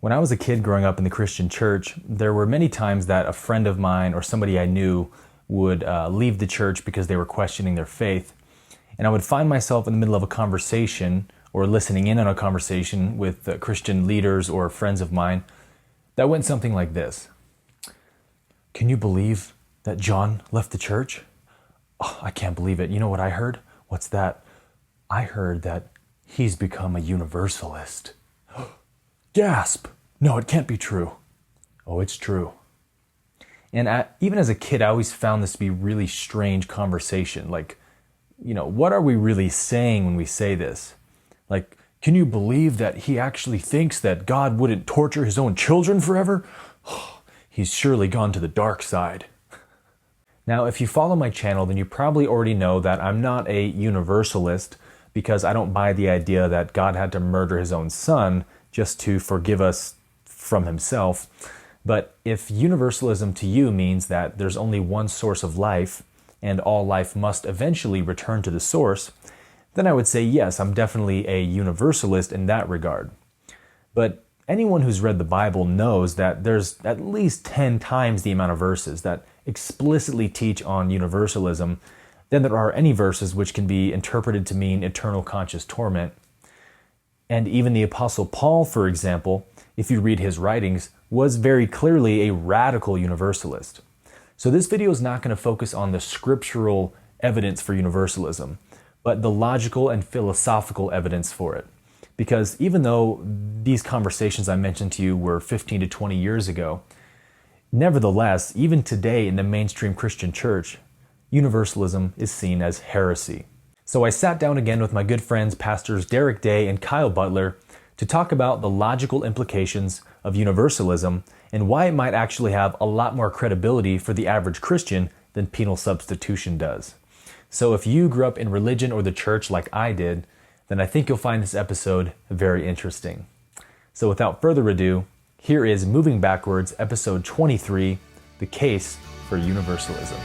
When I was a kid growing up in the Christian church, there were many times that a friend of mine or somebody I knew would leave the church because they were questioning their faith. And I would find myself in the middle of a conversation or listening in on a conversation with Christian leaders or friends of mine that went something like this. Can you believe that John left the church? Oh, I can't believe it. You know what I heard? What's that? I heard that he's become a universalist. Gasp! No, it can't be true. Oh, it's true. And even as a kid, I always found this to be really strange conversation. Like, what are we really saying when we say this? Like, can you believe that he actually thinks that God wouldn't torture his own children forever? He's surely gone to the dark side. Now, if you follow my channel, then you probably already know that I'm not a universalist because I don't buy the idea that God had to murder his own son just to forgive us from himself. But if universalism to you means that there's only one source of life and all life must eventually return to the source, then I would say yes, I'm definitely a universalist in that regard. But anyone who's read the Bible knows that there's at least 10 times the amount of verses that explicitly teach on universalism than there are any verses which can be interpreted to mean eternal conscious torment. And even the Apostle Paul, for example, if you read his writings, was very clearly a radical universalist. So this video is not going to focus on the scriptural evidence for universalism, but the logical and philosophical evidence for it. Because even though these conversations I mentioned to you were 15 to 20 years ago, nevertheless, even today in the mainstream Christian church, universalism is seen as heresy. So I sat down again with my good friends, Pastors DERRICK and Kyle BUTLER, to talk about the logical implications of universalism and why it might actually have a lot more credibility for the average Christian than penal substitution does. So if you grew up in religion or the church like I did, then I think you'll find this episode very interesting. So without further ado, here is Moving Backwards, episode 23, The Case for Universalism.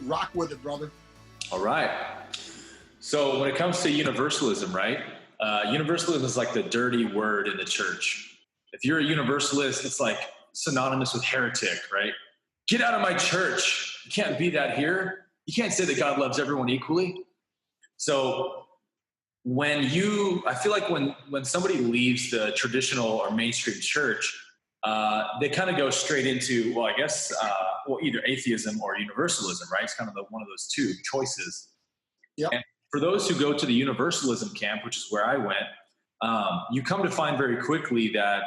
Rock with it, brother. All right. So when it comes to universalism, right? Universalism is like the dirty word in the church. If you're a universalist, it's like synonymous with heretic, right? Get out of my church. You can't be that here. You can't say that God loves everyone equally. So I feel like when somebody leaves the traditional or mainstream church, they kind of go straight into, well, I guess, either atheism or universalism, right? It's kind of one of those two choices. Yep. And for those who go to the universalism camp, which is where I went, you come to find very quickly that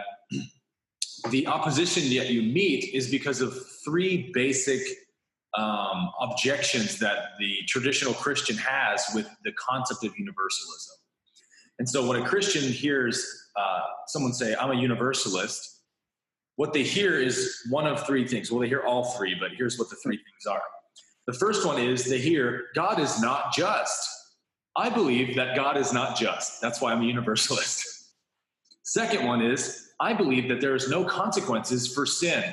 the opposition that you meet is because of three basic objections that the traditional Christian has with the concept of universalism. And so when a Christian hears someone say, I'm a universalist, what they hear is one of three things. Well, they hear all three, but here's what the three things are. The first one is they hear, God is not just. I believe that God is not just. That's why I'm a universalist. Second one is, I believe that there is no consequences for sin.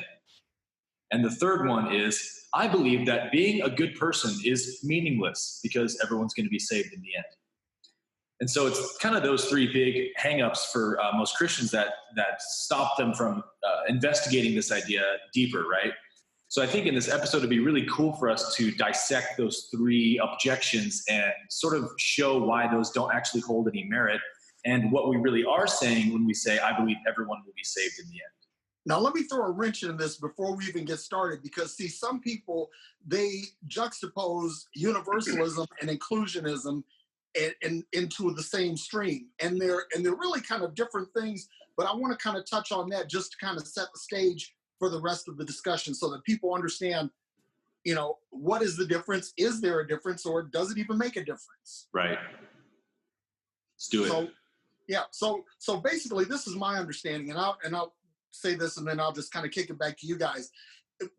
And the third one is, I believe that being a good person is meaningless because everyone's going to be saved in the end. And so it's kind of those three big hangups for most Christians that stop them from investigating this idea deeper, right? So I think in this episode, it'd be really cool for us to dissect those three objections and sort of show why those don't actually hold any merit and what we really are saying when we say, I believe everyone will be saved in the end. Now, let me throw a wrench in this before we even get started, because see, some people, they juxtapose universalism and inclusionism and into the same stream, and they're really kind of different things, but I want to kind of touch on that just to kind of set the stage for the rest of the discussion so that people understand, what is the difference? Is there a difference, or does it even make a difference? Right. Let's do it. So basically this is my understanding, and I'll say this and then I'll just kind of kick it back to you guys.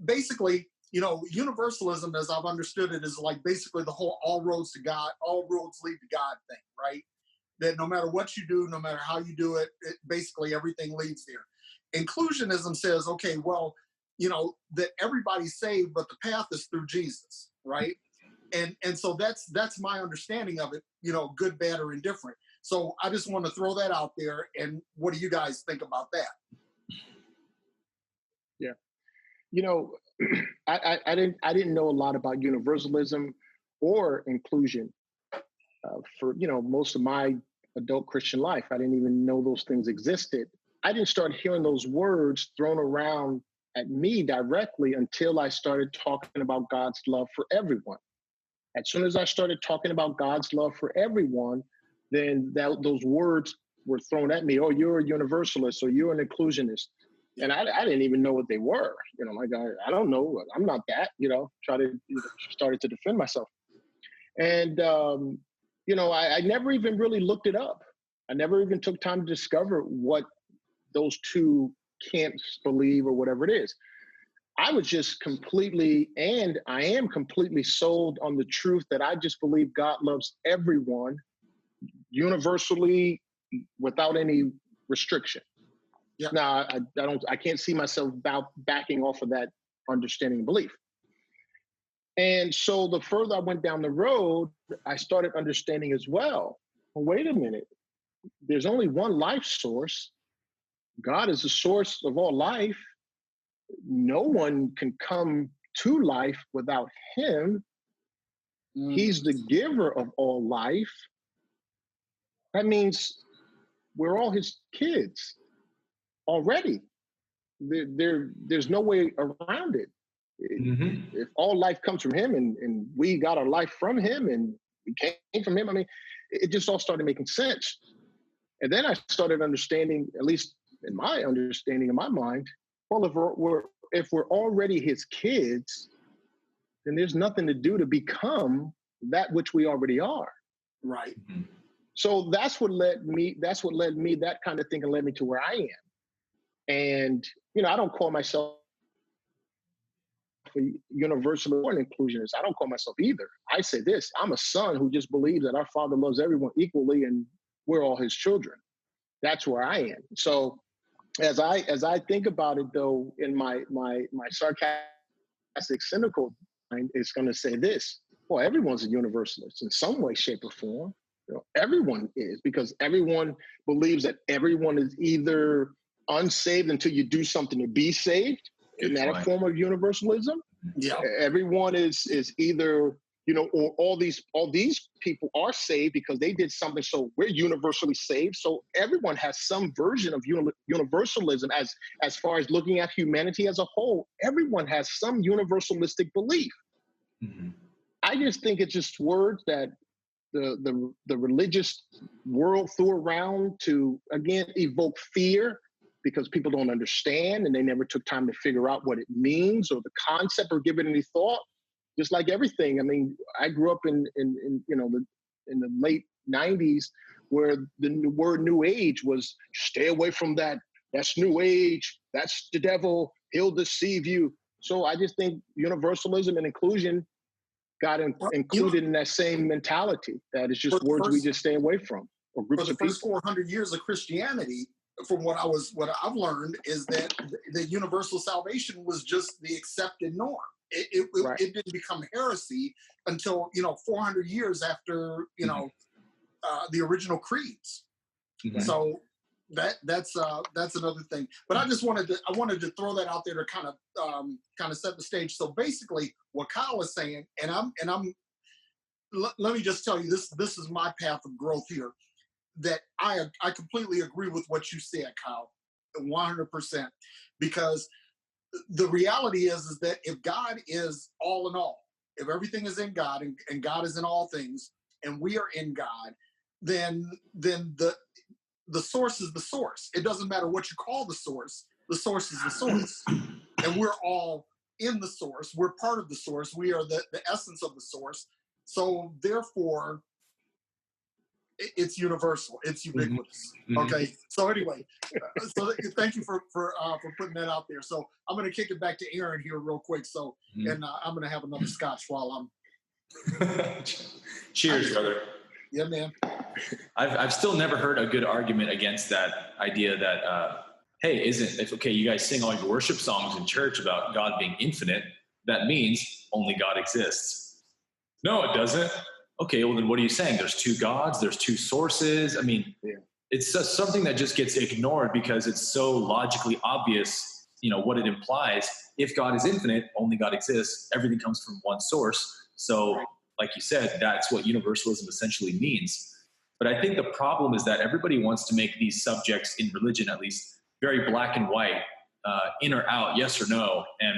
Basically, universalism, as I've understood it, is like basically the whole all roads to God, all roads lead to God thing, right? That no matter what you do, no matter how you do it, basically everything leads there. Inclusionism says, okay, well, that everybody's saved, but the path is through Jesus, right? And so that's my understanding of it, good, bad, or indifferent. So I just want to throw that out there. And what do you guys think about that? Yeah. I didn't know a lot about universalism or inclusion for most of my adult Christian life. I didn't even know those things existed. I didn't start hearing those words thrown around at me directly until I started talking about God's love for everyone. As soon as I started talking about God's love for everyone, then those words were thrown at me. Oh, you're a universalist, or you're an inclusionist. And I didn't even know what they were. I don't know. I'm not that, started to defend myself. And, I never even really looked it up. I never even took time to discover what those two camps believe or whatever it is. I was just I am completely sold on the truth that I just believe God loves everyone universally without any restriction. Yeah. Now, I can't see myself backing off of that understanding and belief. And so the further I went down the road, I started understanding as well, wait a minute, there's only one life source. God is the source of all life. No one can come to life without him. He's the giver of all life. That means we're all his kids already. There's no way around it. Mm-hmm. If all life comes from him and we got our life from him and we came from him, it just all started making sense. And then I started understanding, at least in my understanding in my mind, well, if we're already his kids, then there's nothing to do to become that which we already are. Right. Mm-hmm. So that kind of thinking led me to where I am. And, I don't call myself a universalist or an inclusionist. I don't call myself either. I say this, I'm a son who just believes that our Father loves everyone equally and we're all his children. That's where I am. So as I think about it, though, in my sarcastic, cynical mind, it's going to say this: well, everyone's a universalist in some way, shape, or form. Everyone is, because everyone believes that everyone is either unsaved until you do something to be saved. Isn't that a form of universalism? Yeah. Everyone is either, or all these people are saved because they did something, so we're universally saved. So everyone has some version of universalism as far as looking at humanity as a whole. Everyone has some universalistic belief. Mm-hmm. I just think it's just words that the religious world threw around to, again, evoke fear, because people don't understand and they never took time to figure out what it means or the concept or give it any thought. Just like everything. I grew up in the late 90s where the word New Age was stay away from that. That's New Age. That's the devil. He'll deceive you. So I just think universalism and inclusion got included in that same mentality. That it's just words we just stay away from, or groups of people. For the first 400 years of Christianity, from what I've learned, is that the universal salvation was just the accepted norm. It didn't become heresy until 400 years after the original creeds. Mm-hmm. So that's another thing. But I wanted to throw that out there to kind of set the stage. So basically, what Kyle is saying, let me just tell you, this is my path of growth here. That I completely agree with what you said, Kyle, 100%. Because the reality is that if God is all in all, if everything is in God and God is in all things, and we are in God, then the source is the source. It doesn't matter what you call the source is the source. And we're all in the source. We're part of the source. We are the essence of the source. So therefore, it's universal. It's ubiquitous. Mm-hmm. Okay. So anyway, so thank you for putting that out there. So I'm going to kick it back to Aaron here real quick. So, and I'm going to have another scotch while I'm. Cheers, brother. Yeah, man. I've still never heard a good argument against that idea that, hey, okay, you guys sing all your worship songs in church about God being infinite. That means only God exists. No, it doesn't. Okay, well then what are you saying? There's two gods, there's two sources. I mean, it's just something that just gets ignored because it's so logically obvious, what it implies. If God is infinite, only God exists. Everything comes from one source. So, like you said, that's what universalism essentially means. But I think the problem is that everybody wants to make these subjects in religion, at least, very black and white, in or out, yes or no. And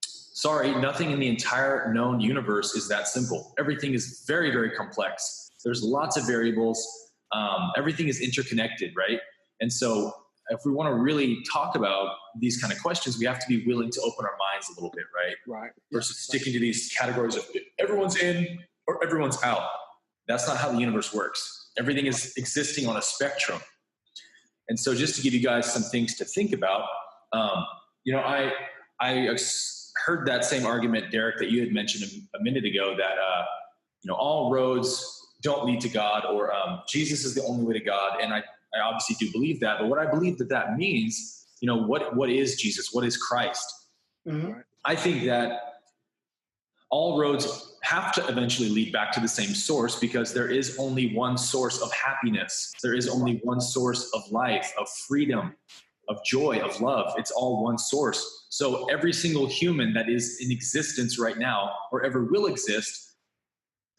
sorry, nothing in the entire known universe is that simple. Everything is very, very complex. There's lots of variables. Everything is interconnected, right? And so if we want to really talk about these kind of questions, we have to be willing to open our minds a little bit, right? Right. Versus sticking to these categories of everyone's in or everyone's out. That's not how the universe works. Everything is existing on a spectrum. And so just to give you guys some things to think about, I heard that same argument, Derrick, that you had mentioned a minute ago, that all roads don't lead to God, or Jesus is the only way to God. And I obviously do believe that. But what I believe that means, what is Jesus? What is Christ? Mm-hmm. I think that all roads have to eventually lead back to the same source, because there is only one source of happiness. There is only one source of life, of freedom, of joy, of love. It's all one source. So every single human that is in existence right now, or ever will exist,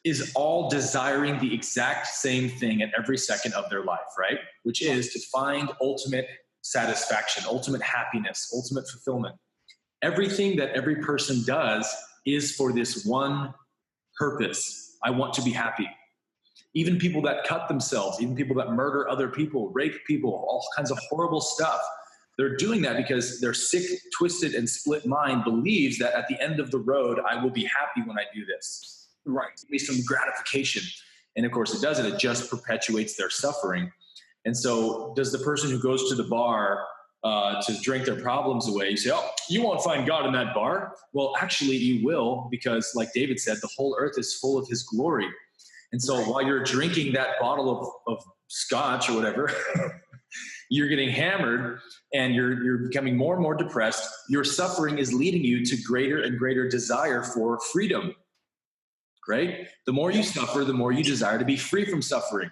is all desiring the exact same thing at every second of their life, right? Which is to find ultimate satisfaction, ultimate happiness, ultimate fulfillment. Everything that every person does is for this one purpose. I want to be happy. Even people that cut themselves, even people that murder other people, rape people, all kinds of horrible stuff. They're doing that because their sick, twisted, and split mind believes that at the end of the road, I will be happy when I do this. Right. Give me some gratification. And of course it doesn't. It just perpetuates their suffering. And so does the person who goes to the bar to drink their problems away, you say, oh, you won't find God in that bar. Well, actually you will, because like David said, the whole earth is full of his glory. And so while you're drinking that bottle of scotch or whatever, you're getting hammered and you're becoming more and more depressed. Your suffering is leading you to greater and greater desire for freedom, right? The more you suffer, the more you desire to be free from suffering.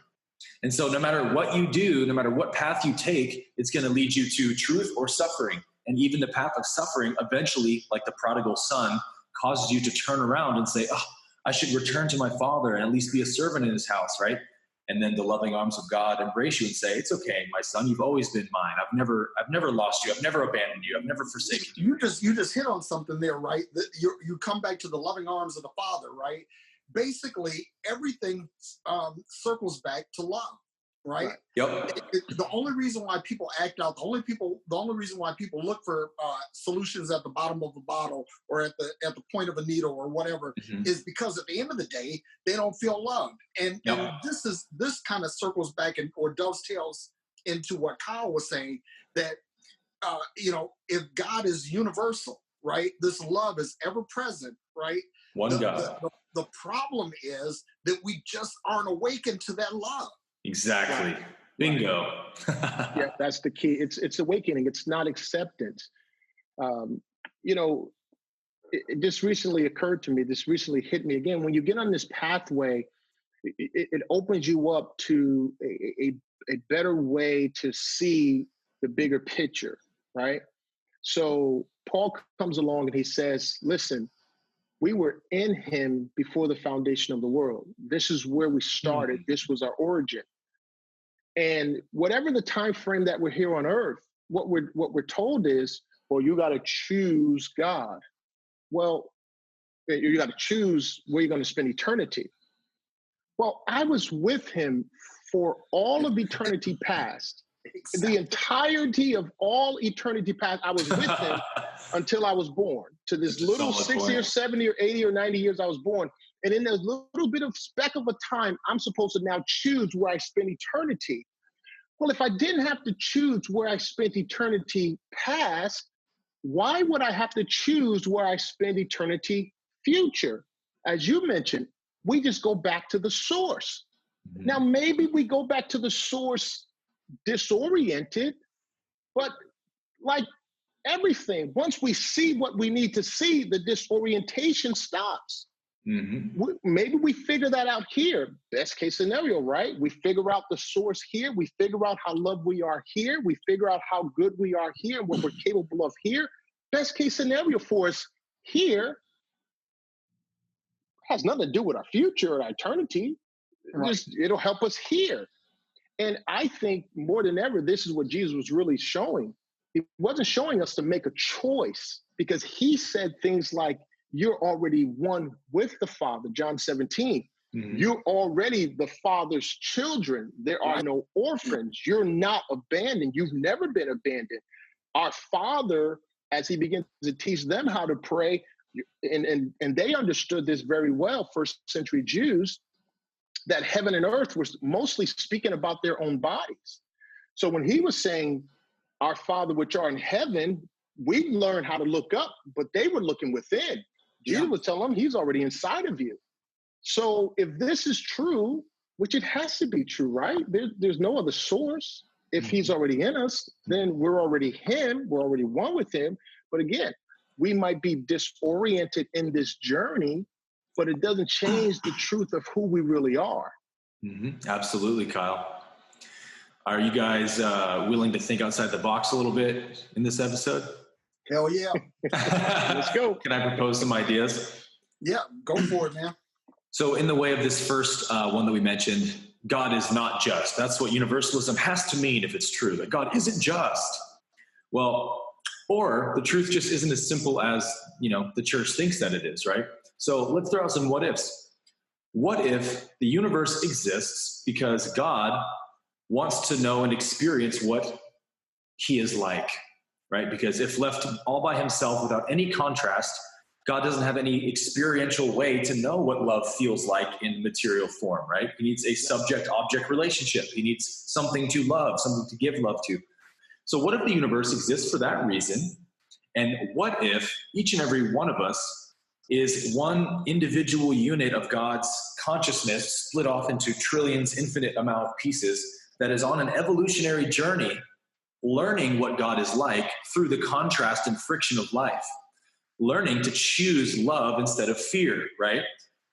And so no matter what you do, no matter what path you take, it's going to lead you to truth or suffering. And even the path of suffering eventually, like the prodigal son, causes you to turn around and say, oh, I should return to my father and at least be a servant in his house, right? And then the loving arms of God embrace you and say, it's okay, my son, you've always been mine. I've never lost you. I've never abandoned you. I've never forsaken you. You just hit on something there, right? You come back to the loving arms of the Father, right? Basically, everything circles back to love, right? Yep. The only reason why people act out, the only reason why people look for solutions at the bottom of a bottle or at the point of a needle or whatever is because at the end of the day they don't feel loved. And this kind of circles back or dovetails into what Kyle was saying, that if God is universal, right? This love is ever present, right? One God. The problem is that we just aren't awakened to that love. Exactly. Right. Bingo. Yeah, that's the key. It's awakening. It's not acceptance. It just recently occurred to me. This recently hit me again. When you get on this pathway, it opens you up to a better way to see the bigger picture, right? So Paul comes along and he says, listen, we were in him before the foundation of the world. This is where we started. This was our origin. And whatever the time frame that we're here on earth, what we're told is, well, you got to choose God. Well, you got to choose where you're going to spend eternity. Well, I was with him for all of eternity past. Exactly. The entirety of all eternity past, I was with him until I was born. To this little 60 or 70 or 80 or 90 years I was born. And in a little bit of speck of a time, I'm supposed to now choose where I spend eternity. Well, if I didn't have to choose where I spent eternity past, why would I have to choose where I spend eternity future? As you mentioned, we just go back to the source. Mm-hmm. Now, maybe we go back to the source disoriented, but like everything, once we see what we need to see, the disorientation stops. Mm-hmm. Maybe we figure that out here. Best case scenario, right? We figure out the source here. We figure out how loved we are here. We figure out how good we are here and what we're capable of here. Best case scenario for us here has nothing to do with our future or our eternity. Right. It'll help us here. And I think more than ever, this is what Jesus was really showing. He wasn't showing us to make a choice, because he said things like, you're already one with the Father, John 17. Mm-hmm. You're already the Father's children. There are no orphans. You're not abandoned. You've never been abandoned. Our Father, as he begins to teach them how to pray, and they understood this very well, first century Jews, that heaven and earth was mostly speaking about their own bodies. So when he was saying, our Father which are in heaven, we learned how to look up, but they were looking within. Jesus would tell them he's already inside of you. So if this is true, which it has to be true, right? There's no other source. If he's already in us, then we're already him. We're already one with him. But again, we might be disoriented in this journey, but it doesn't change the truth of who we really are. Mm-hmm. Absolutely, Kyle. Are you guys willing to think outside the box a little bit in this episode? Hell yeah. Let's go. Can I propose some ideas? Yeah, go for it, man. So in the way of this first one that we mentioned, God is not just. That's what universalism has to mean if it's true, that God isn't just. Well, or the truth just isn't as simple as, the church thinks that it is, right? So let's throw out some what ifs. What if the universe exists because God wants to know and experience what he is like, right? Because if left all by himself without any contrast, God doesn't have any experiential way to know what love feels like in material form, right? He needs a subject-object relationship. He needs something to love, something to give love to. So what if the universe exists for that reason? And what if each and every one of us is one individual unit of God's consciousness split off into trillions, infinite amount of pieces that is on an evolutionary journey, learning what God is like through the contrast and friction of life, learning to choose love instead of fear, right?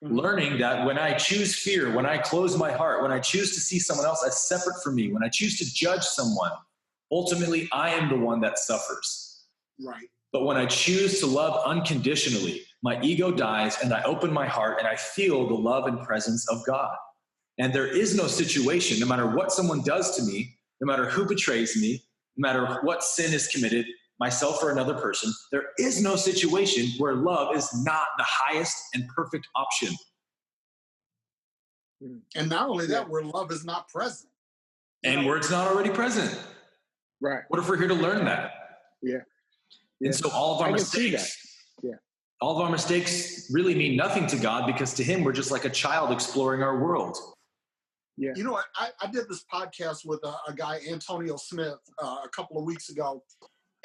Mm-hmm. Learning that when I choose fear, when I close my heart, when I choose to see someone else as separate from me, when I choose to judge someone, ultimately I am the one that suffers. Right. But when I choose to love unconditionally, my ego dies and I open my heart and I feel the love and presence of God. And there is no situation, no matter what someone does to me, no matter who betrays me, no matter what sin is committed, myself or another person, there is no situation where love is not the highest and perfect option. And not only that, where love is not present. And where it's not already present. Right. What if we're here to learn that? Yeah. And so all of our mistakes, all of our mistakes really mean nothing to God, because to him, we're just like a child exploring our world. Yeah. You know what? I did this podcast with a guy, Antonio Smith, a couple of weeks ago.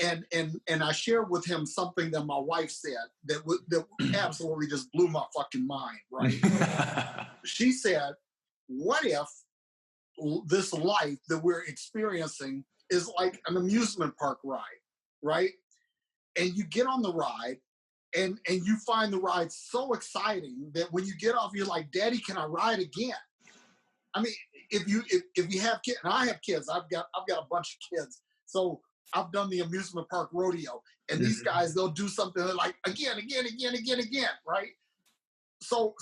And I shared with him something that my wife said that absolutely just blew my fucking mind, right? She said, what if this life that we're experiencing is like an amusement park ride, right? And you get on the ride and you find the ride so exciting that when you get off, you're like, Daddy, can I ride again? I mean, if you have kids, and I have kids, I've got a bunch of kids. So I've done the amusement park rodeo, and these guys, they'll do something like again, right? So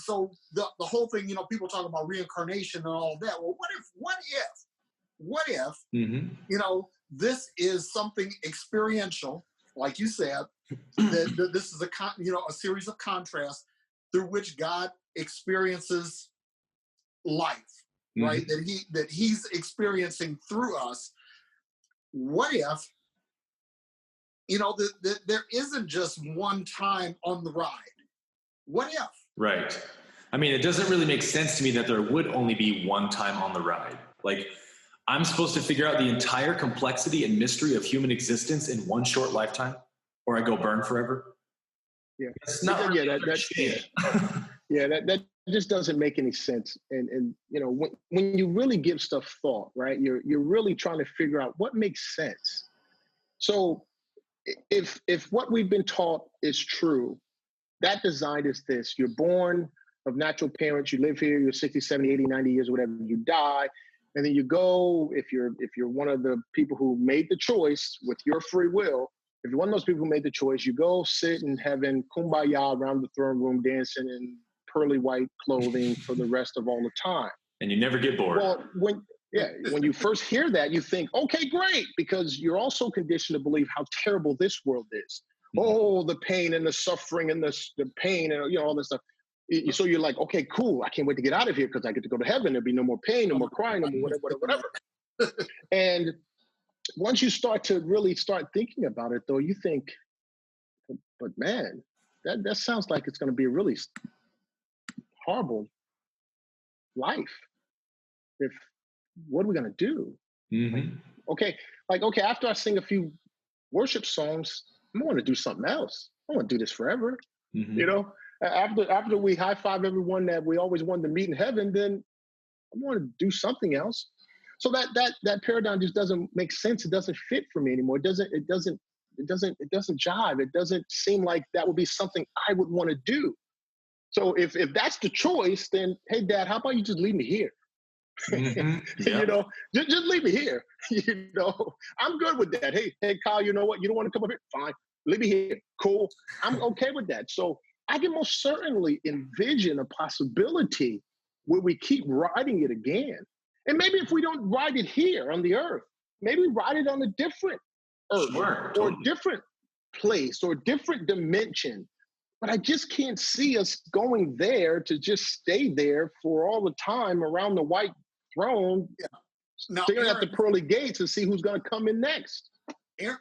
the whole thing, people talk about reincarnation and all that. Well, what if, this is something experiential, like you said, that this is a series of contrasts through which God experiences life, right? That he's experiencing through us. What if, there isn't just one time on the ride? What if? Right. I mean, it doesn't really make sense to me that there would only be one time on the ride. Like, I'm supposed to figure out the entire complexity and mystery of human existence in one short lifetime, or I go burn forever. Yeah, it's not really that just doesn't make any sense. And you know, when you really give stuff thought, right? You're really trying to figure out what makes sense. So if what we've been taught is true, that design is this: you're born of natural parents, you live here, you're 60, 70, 80, 90 years, whatever, you die, and then you go, if you're one of the people who made the choice with your free will, if you're one of those people who made the choice, you go sit in heaven, kumbaya around the throne room, dancing in pearly white clothing for the rest of all the time. And you never get bored. Well, when you first hear that, you think, okay, great, because you're also conditioned to believe how terrible this world is. Mm-hmm. Oh, the pain and the suffering and the pain and, you know, all this stuff. So you're like, okay, cool. I can't wait to get out of here because I get to go to heaven. There'll be no more pain, no more crying, no more whatever. And once you start to really start thinking about it, though, you think, but man, that sounds like it's going to be a really horrible life. What are we going to do? Mm-hmm. Okay, after I sing a few worship songs, I want to do something else. I want to do this forever. Mm-hmm. You know, after we high five everyone that we always wanted to meet in heaven, then I want to do something else. So that paradigm just doesn't make sense. It doesn't fit for me anymore. It doesn't jive. It doesn't seem like that would be something I would want to do. So if that's the choice, then hey, Dad, how about you just leave me here? Mm-hmm. Yeah. You know, just leave me here. You know, I'm good with that. Hey, Kyle, you know what? You don't want to come up here? Fine. Leave me here. Cool. I'm okay with that. So I can most certainly envision a possibility where we keep riding it again. And maybe if we don't ride it here on the earth, maybe ride it on a different earth, sure, or a different place or a different dimension. But I just can't see us going there to just stay there for all the time around the white throne, staring at the pearly gates and see who's going to come in next.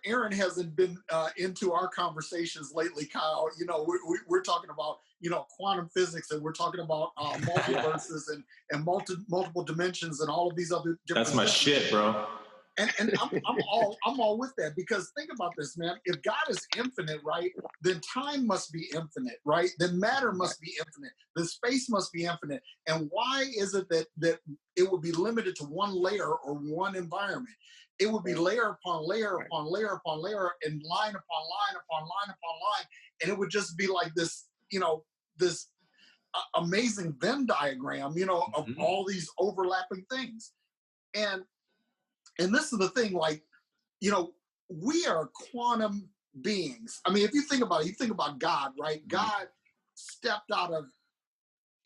Aaron hasn't been into our conversations lately, Kyle. You know, we're talking about, you know, quantum physics, and we're talking about multiverses and multiple dimensions and all of these other different That's my shit, bro. And I'm all with that, because think about this, man. If God is infinite, right, then time must be infinite, right? Then matter must be infinite. Then space must be infinite. And why is it that it would be limited to one layer or one environment? It would be layer upon layer upon layer upon layer, and line upon line upon line upon line, and it would just be like this, you know, this amazing Venn diagram, you know, of all these overlapping things. And this is the thing, like, you know, we are quantum beings. I mean, if you think about it, you think about God, right? God stepped out of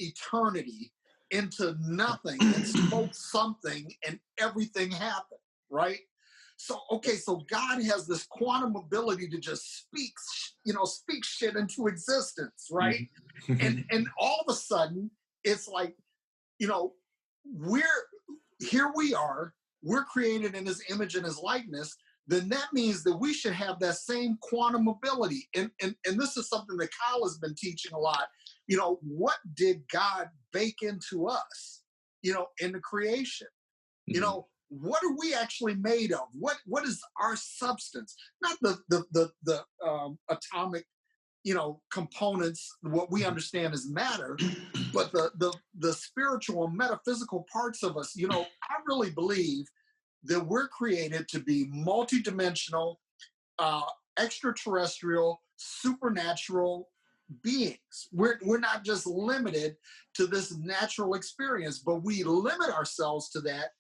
eternity into nothing and spoke something, and everything happened, right? So, okay, so God has this quantum ability to just speak shit into existence, right? and all of a sudden, it's like, you know, we are, we're created in his image and his likeness. Then that means that we should have that same quantum ability. And this is something that Kyle has been teaching a lot. You know, what did God bake into us, you know, in the creation? You know, what are we actually made of? What is our substance? Not the atomic, you know, components, what we understand as matter, but the spiritual and metaphysical parts of us. You know, I really believe that we're created to be multidimensional, extraterrestrial, supernatural beings. We're not just limited to this natural experience, but we limit ourselves to that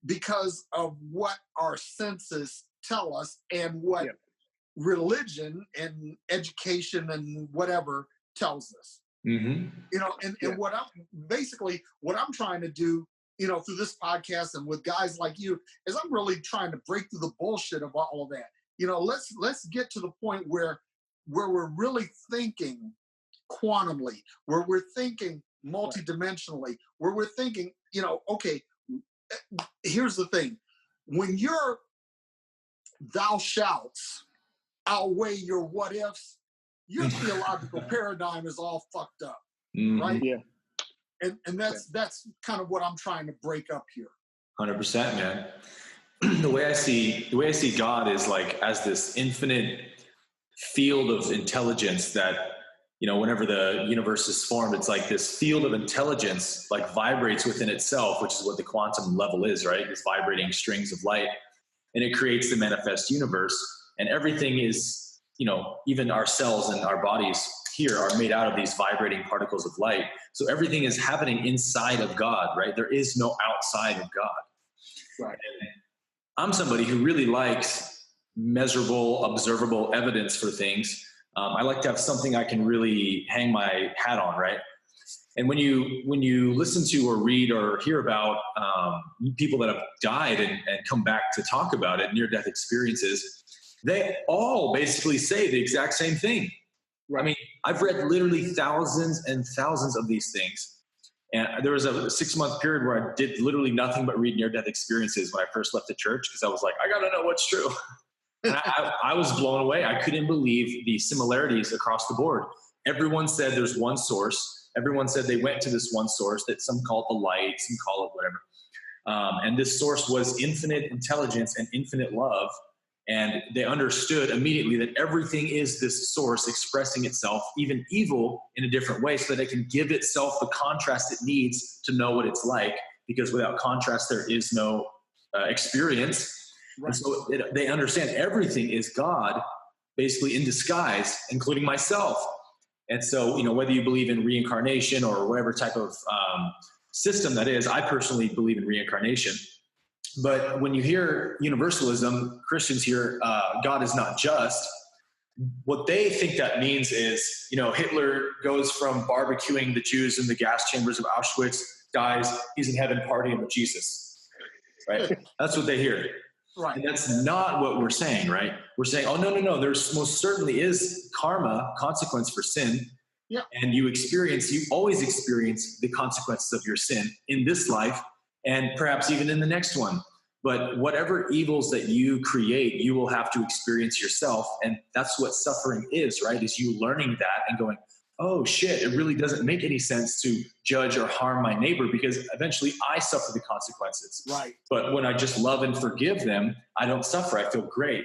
because of what our senses tell us and what religion and education and whatever tells us. You know, and what I'm trying to do, you know, through this podcast and with guys like you, is I'm really trying to break through the bullshit of all of that. You know, let's get to the point where we're really thinking quantumly, where we're thinking multidimensionally, where we're thinking, you know, okay, here's the thing. When your thou shouts outweigh your what ifs, your theological paradigm is all fucked up, right? Yeah. And that's kind of what I'm trying to break up here. 100%, man. The way I see God is like as this infinite field of intelligence that, you know, whenever the universe is formed, it's like this field of intelligence like vibrates within itself, which is what the quantum level is, right? It's vibrating strings of light, and it creates the manifest universe. And everything is, you know, even our cells and our bodies here are made out of these vibrating particles of light. So everything is happening inside of God, right? There is no outside of God. Right. And I'm somebody who really likes measurable, observable evidence for things. I like to have something I can really hang my hat on, right? And when you listen to or read or hear about people that have died and come back to talk about it, near-death experiences, they all basically say the exact same thing. I mean, I've read literally thousands and thousands of these things. And there was a 6-month period where I did literally nothing but read near-death experiences when I first left the church, because I was like, I got to know what's true. And I was blown away. I couldn't believe the similarities across the board. Everyone said there's one source. Everyone said they went to this one source that some call it the light, some call it whatever. And this source was infinite intelligence and infinite love. And they understood immediately that everything is this source expressing itself, even evil, in a different way, so that it can give itself the contrast it needs to know what it's like. Because without contrast, there is no experience. Right. And so they understand everything is God, basically in disguise, including myself. And so, you know, whether you believe in reincarnation or whatever type of system that is, I personally believe in reincarnation. But when you hear universalism, Christians hear God is not just. What they think that means is, you know, Hitler goes from barbecuing the Jews in the gas chambers of Auschwitz, dies, he's in heaven partying with Jesus, right? That's what they hear. Right. And that's not what we're saying, right? We're saying, oh, no, there's most certainly is karma, consequence for sin. Yeah. And you always experience the consequences of your sin in this life and perhaps even in the next one. But whatever evils that you create, you will have to experience yourself. And that's what suffering is, right? Is you learning that and going, oh shit, it really doesn't make any sense to judge or harm my neighbor, because eventually I suffer the consequences. Right. But when I just love and forgive them, I don't suffer. I feel great.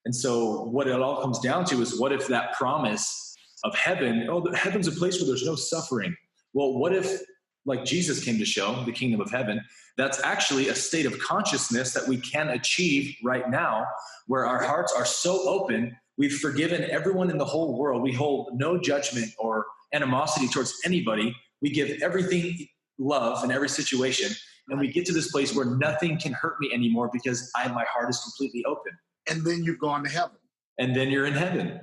And so what it all comes down to is, what if that promise of heaven, heaven's a place where there's no suffering. Well, what if, like Jesus came to show, the kingdom of heaven, that's actually a state of consciousness that we can achieve right now, where our hearts are so open. We've forgiven everyone in the whole world. We hold no judgment or animosity towards anybody. We give everything love in every situation. And we get to this place where nothing can hurt me anymore because my heart is completely open. And then you've gone to heaven. And then you're in heaven.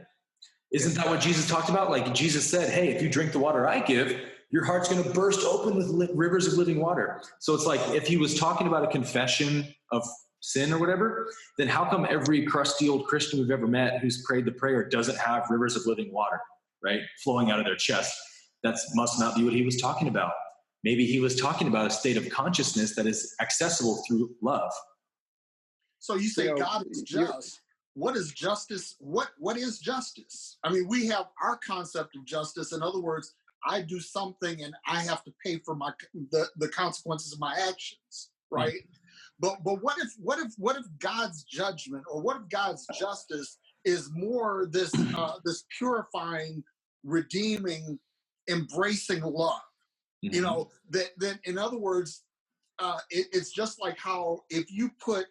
Isn't that what Jesus talked about? Like Jesus said, hey, if you drink the water I give, your heart's going to burst open with rivers of living water. So it's like, if he was talking about a confession of sin or whatever, then how come every crusty old Christian we've ever met who's prayed the prayer doesn't have rivers of living water, right, flowing out of their chest? That must not be what he was talking about. Maybe he was talking about a state of consciousness that is accessible through love. So you say God is just. What is justice? What is justice? I mean, we have our concept of justice. In other words, I do something and I have to pay for the consequences of my actions, right? Mm-hmm. But what if God's judgment, or what if God's justice is more this this purifying, redeeming, embracing love? Mm-hmm. You know, that in other words, it's just like how if you put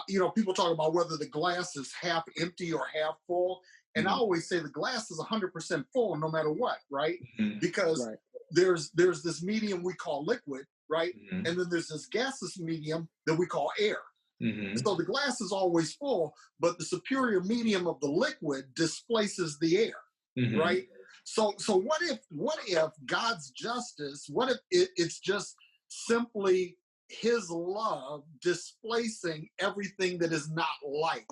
you know, people talk about whether the glass is half empty or half full. And I always say the glass is 100% full no matter what, right? Mm-hmm. Because there's this medium we call liquid, right? Mm-hmm. And then there's this gaseous medium that we call air. Mm-hmm. So the glass is always full, but the superior medium of the liquid displaces the air, mm-hmm. right? So what if God's justice, what if it's just simply his love displacing everything that is not like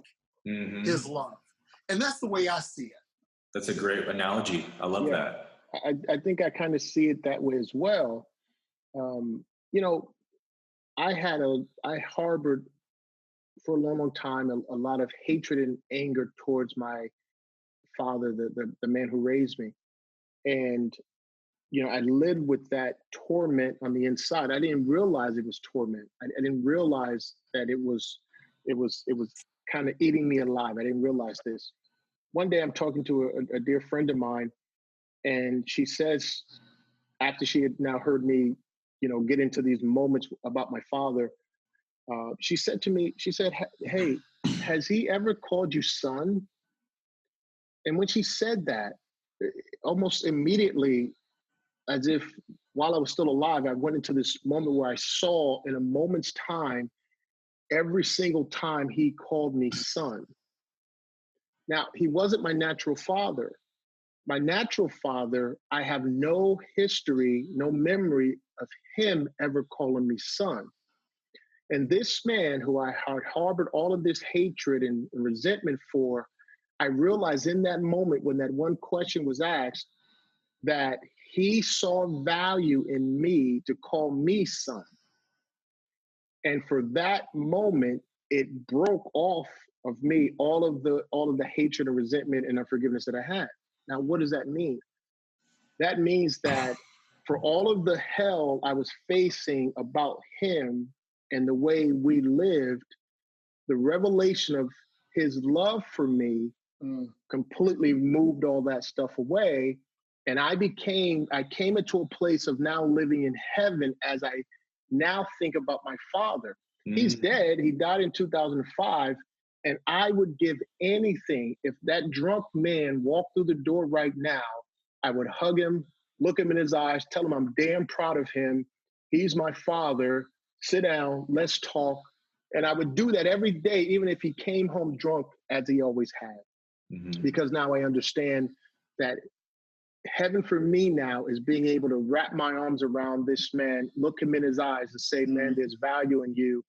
mm-hmm. his love? And that's the way I see it. That's a great analogy. I love that. I think I kind of see it that way as well. You know, I harbored for a long time a lot of hatred and anger towards my father, the man who raised me. And I lived with that torment on the inside. I didn't realize it was torment. I didn't realize that it was kind of eating me alive. I didn't realize this. One day I'm talking to a dear friend of mine, and she says, after she had now heard me, get into these moments about my father, she said to me, "Hey, has he ever called you son?" And when she said that, almost immediately, as if while I was still alive, I went into this moment where I saw in a moment's time, every single time he called me son. Now, he wasn't my natural father. My natural father, I have no history, no memory of him ever calling me son. And this man who I had harbored all of this hatred and resentment for, I realized in that moment when that one question was asked, that he saw value in me to call me son. And for that moment, it broke off of me all of the hatred and resentment and unforgiveness that I had. Now, what does that mean? That means that for all of the hell I was facing about him and the way we lived, the revelation of his love for me completely moved all that stuff away. And I came into a place of now living in heaven as I now think about my father. He's dead. He died in 2005. And I would give anything if that drunk man walked through the door right now. I would hug him, look him in his eyes, tell him I'm damn proud of him. He's my father. Sit down, let's talk. And I would do that every day, even if he came home drunk, as he always had. Because now I understand that heaven for me now is being able to wrap my arms around this man, look him in his eyes and say, man, there's value in you.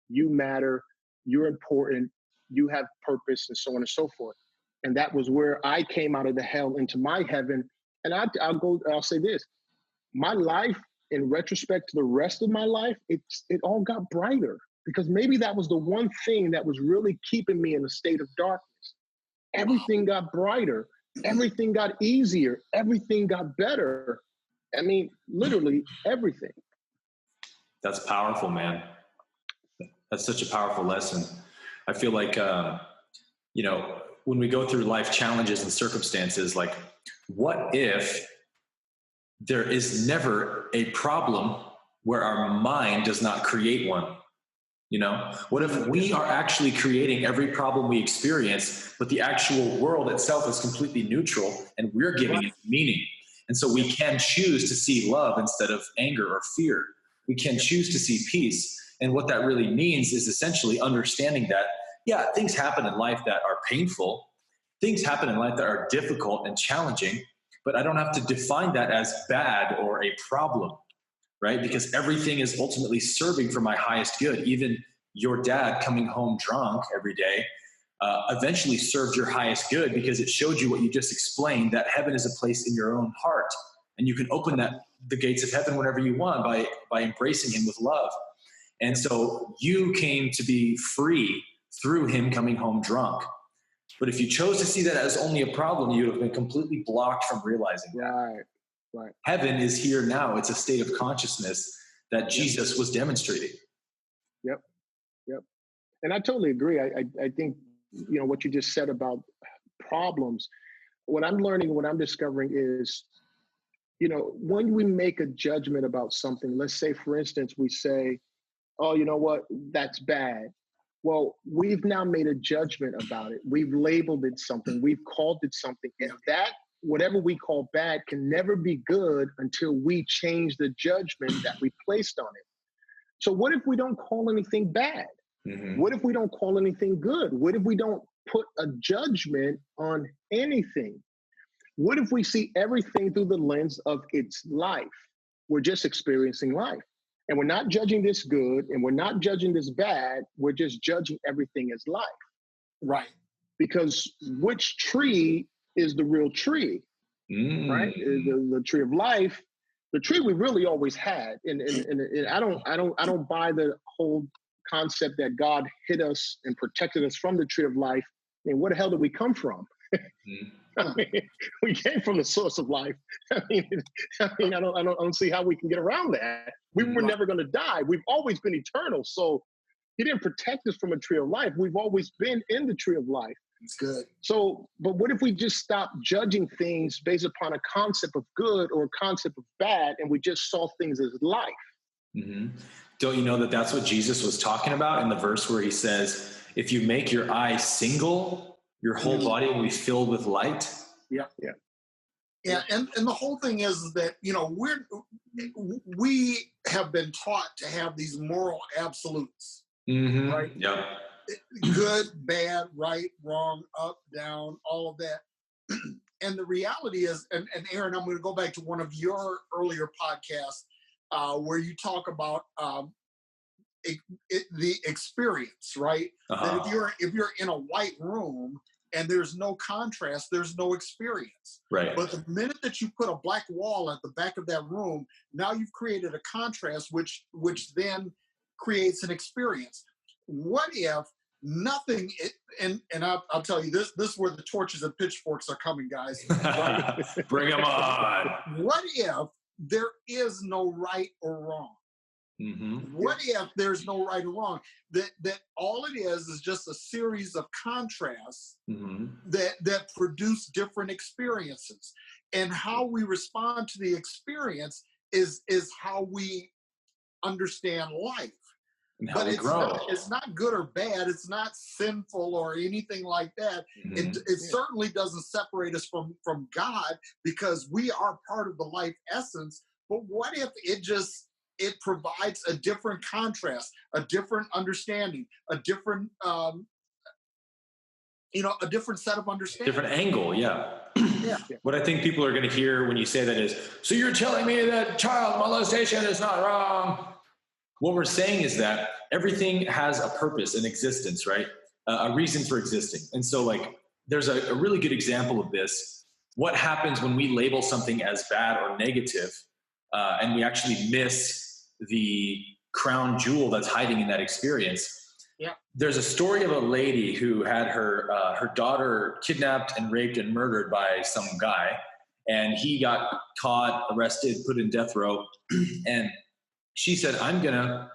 You matter. You're important. You have purpose, and so on and so forth. And that was where I came out of the hell into my heaven. And I'll say this, my life in retrospect to the rest of my life, it all got brighter, because maybe that was the one thing that was really keeping me in a state of darkness. Everything got brighter. Everything got easier. Everything got better. I mean, literally everything. That's powerful, man. That's such a powerful lesson. I feel like, when we go through life challenges and circumstances, like, what if there is never a problem where our mind does not create one? What if we are actually creating every problem we experience, but the actual world itself is completely neutral and we're giving it meaning? And so we can choose to see love instead of anger or fear. We can choose to see peace. And what that really means is essentially understanding that, yeah, things happen in life that are painful. Things happen in life that are difficult and challenging, but I don't have to define that as bad or a problem. Right? Because everything is ultimately serving for my highest good. Even your dad coming home drunk every day eventually served your highest good, because it showed you what you just explained, that heaven is a place in your own heart. And you can open the gates of heaven whenever you want by embracing him with love. And so you came to be free through him coming home drunk. But if you chose to see that as only a problem, you would have been completely blocked from realizing that. Right. Heaven is here now. It's a state of consciousness that Jesus was demonstrating. Yep. And I totally agree. I think, what you just said about problems, what I'm learning, what I'm discovering is, when we make a judgment about something, let's say, for instance, we say, oh, you know what, that's bad. Well, we've now made a judgment about it. We've labeled it something. We've called it something. And that, whatever we call bad, can never be good until we change the judgment that we placed on it. So what if we don't call anything bad? What if we don't call anything good? What if we don't put a judgment on anything? What if we see everything through the lens of its life? We're just experiencing life. And we're not judging this good, and we're not judging this bad. We're just judging everything as life. Right. Because which tree is the real tree? Right? The tree of life, the tree we really always had. And I don't buy the whole concept that God hid us and protected us from the tree of life. I mean, where the hell did we come from? I mean, we came from the source of life. I don't see how we can get around that. We were never going to die. We've always been eternal. So he didn't protect us from a tree of life. We've always been in the tree of life. It's good. So, but what if we just stop judging things based upon a concept of good or a concept of bad, and we just saw things as life? Mm-hmm. Don't you know that that's what Jesus was talking about in the verse where he says, if you make your eye single, your whole body will be filled with light? Yeah. And the whole thing is that, you know, we have been taught to have these moral absolutes, right? Yeah. Good, bad, right, wrong, up, down, all of that. And the reality is, and Aaron, I'm going to go back to one of your earlier podcasts where you talk about the experience, right? That if you're in a white room and there's no contrast, there's no experience. Right. But the minute that you put a black wall at the back of that room, now you've created a contrast, which then creates an experience. What if nothing? And I'll tell you this is where the torches and pitchforks are coming, guys. Right? Bring them on. What if there is no right or wrong? What if there's no right or wrong? That all it is just a series of contrasts that produce different experiences, and how we respond to the experience is how we understand life. And how but we grow. It's not good or bad. It's not sinful or anything like that. It certainly doesn't separate us from God, because we are part of the life essence. But what if it provides a different contrast, a different understanding, a different, a different set of understanding. Different angle, yeah. What I think people are going to hear when you say that is, so you're telling me that child molestation is not wrong. What we're saying is that everything has a purpose and existence, right? A reason for existing. And so like, there's a really good example of this. What happens when we label something as bad or negative, and we actually miss the crown jewel that's hiding in that experience? Yeah. There's a story of a lady who had her daughter kidnapped and raped and murdered by some guy, and he got caught, arrested, put in death row, and she said, I'm gonna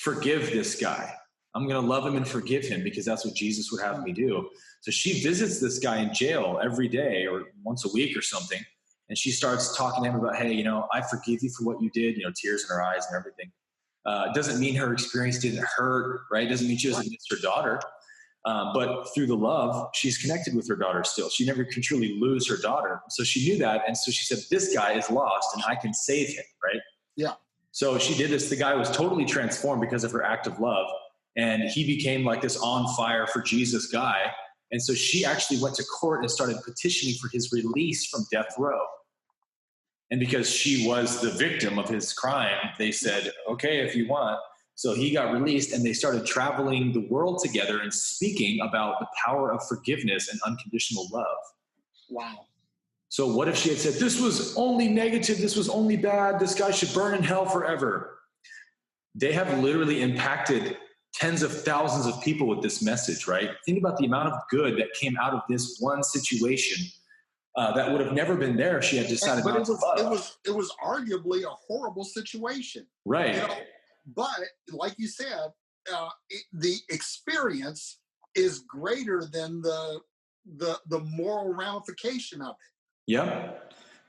forgive this guy. I'm gonna love him and forgive him, because that's what Jesus would have me do. So she visits this guy in jail every day or once a week or something, and she starts talking to him about, hey, I forgive you for what you did, tears in her eyes and everything. Doesn't mean her experience didn't hurt, right? Doesn't mean she doesn't miss her daughter. But through the love, she's connected with her daughter still. She never can truly lose her daughter. So she knew that. And so she said, this guy is lost and I can save him, right? Yeah. So she did this. The guy was totally transformed because of her act of love. And he became like this on fire for Jesus guy. And so she actually went to court and started petitioning for his release from death row. And because she was the victim of his crime, they said, okay, if you want. So he got released, and they started traveling the world together and speaking about the power of forgiveness and unconditional love. Wow. So what if she had said, this was only negative, this was only bad, this guy should burn in hell forever? They have literally impacted tens of thousands of people with this message, right? Think about the amount of good that came out of this one situation. That would have never been there if she had decided not to love. It was arguably a horrible situation. Right. But like you said, the experience is greater than the moral ramification of it. Yeah.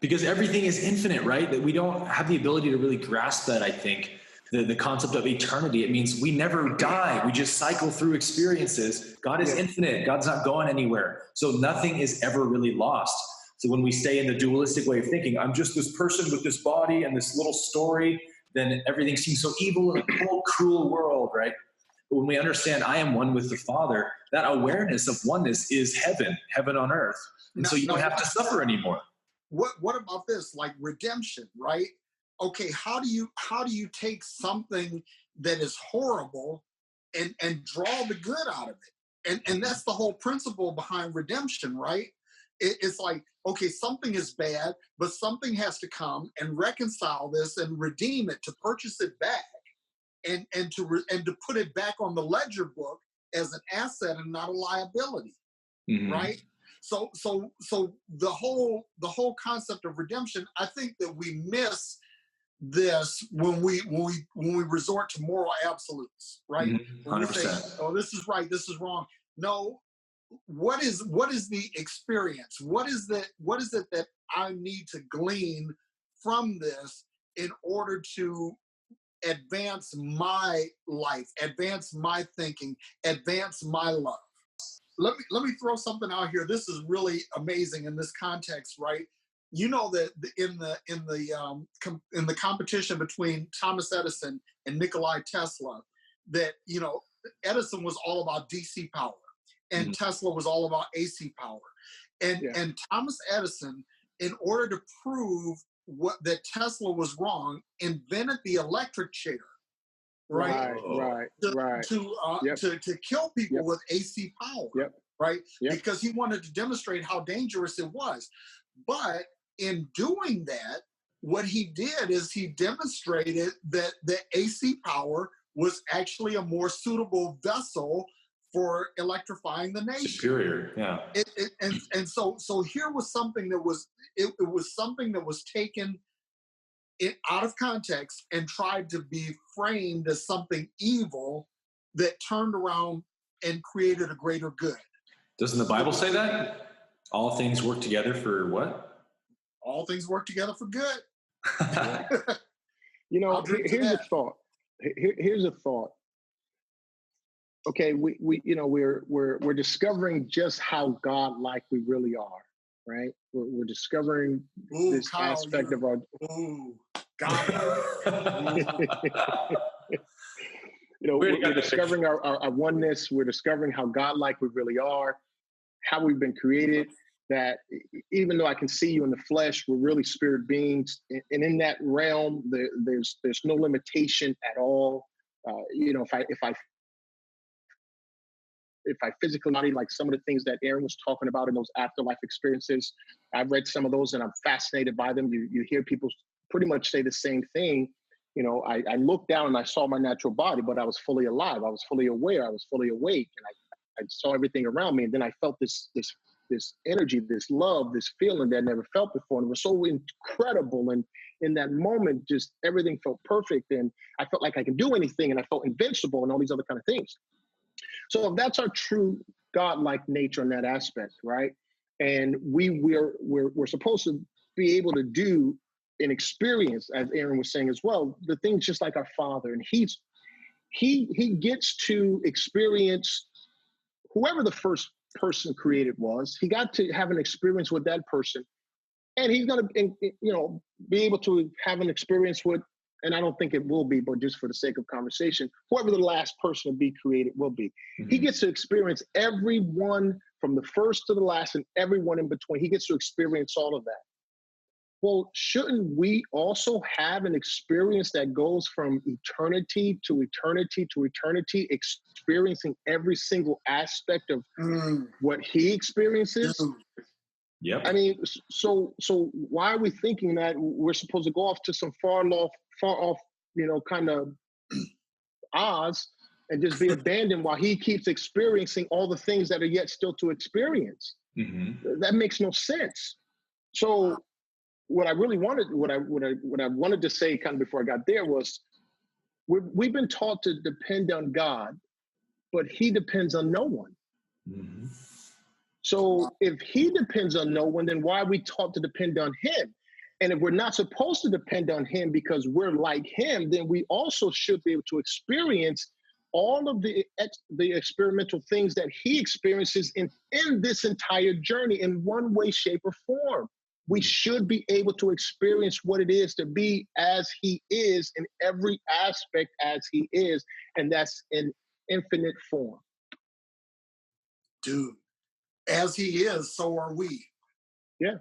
Because everything is infinite, right? That we don't have the ability to really grasp that, I think. The concept of eternity, it means we never die. We just cycle through experiences. God is infinite. God's not going anywhere. So nothing is ever really lost. So when we stay in the dualistic way of thinking, I'm just this person with this body and this little story, then everything seems so evil in a cold, cruel world, right? But when we understand I am one with the Father, that awareness of oneness is heaven on earth. And so you don't have to suffer anymore. What about this? Like redemption, right? Okay, how do you take something that is horrible and draw the good out of it? And that's the whole principle behind redemption, right? It's like, okay, something is bad, but something has to come and reconcile this and redeem it, to purchase it back and to put it back on the ledger book as an asset and not a liability, right? so the whole concept of redemption, I think that we miss this when we resort to moral absolutes, right? 100%. When we say, oh, this is right, this is wrong. No, what is the experience? What is it that I need to glean from this in order to advance my life, advance my thinking, advance my love? Let me throw something out here. This is really amazing in this context, right? You know that in the competition between Thomas Edison and Nikola Tesla, that Edison was all about DC power, and Tesla was all about AC power, and Thomas Edison, in order to prove that Tesla was wrong, invented the electric chair, right? To kill people with AC power, right? Because he wanted to demonstrate how dangerous it was. But in doing that, what he did is he demonstrated that the AC power was actually a more suitable vessel for electrifying the nation. Superior, yeah. And so here was something that was it was something that was taken out of context and tried to be framed as something evil that turned around and created a greater good. Doesn't the Bible say that? All things work together for what? All things work together for good. Here's a thought. Here's a thought. Okay, we're discovering just how godlike we really are, right? We're discovering this Kyle, aspect of our. We're discovering our oneness. We're discovering how godlike we really are, how we've been created. That even though I can see you in the flesh, we're really spirit beings, and in that realm, there's no limitation at all. If I physically body, like some of the things that Aaron was talking about in those afterlife experiences, I've read some of those and I'm fascinated by them. You hear people pretty much say the same thing. I looked down and I saw my natural body, but I was fully alive. I was fully aware. I was fully awake, and I saw everything around me. And then I felt this energy, this love, this feeling that I never felt before. And it was so incredible. And in that moment, just everything felt perfect. And I felt like I could do anything, and I felt invincible and all these other kind of things. So if that's our true godlike nature in that aspect, right? And we're supposed to be able to do and experience, as Aaron was saying as well, the things just like our Father. And he gets to experience whoever the first person created was. He got to have an experience with that person, and he's going to, be able to have an experience with. And I don't think it will be, but just for the sake of conversation, whoever the last person to be created will be. Mm-hmm. He gets to experience everyone from the first to the last and everyone in between. He gets to experience all of that. Well, shouldn't we also have an experience that goes from eternity to eternity to eternity, experiencing every single aspect of what he experiences? Yep. I mean, so why are we thinking that we're supposed to go off to some far off, kind of Oz and just be abandoned while he keeps experiencing all the things that are yet still to experience? Mm-hmm. That makes no sense. So what I really wanted, what I wanted to say kind of before I got there was, we've been taught to depend on God, but he depends on no one. Mm-hmm. So if he depends on no one, then why are we taught to depend on him? And if we're not supposed to depend on him because we're like him, then we also should be able to experience all of the experimental things that he experiences in this entire journey in one way, shape, or form. We should be able to experience what it is to be as he is in every aspect as he is, and that's in infinite form. Dude, as he is, so are we. Yeah.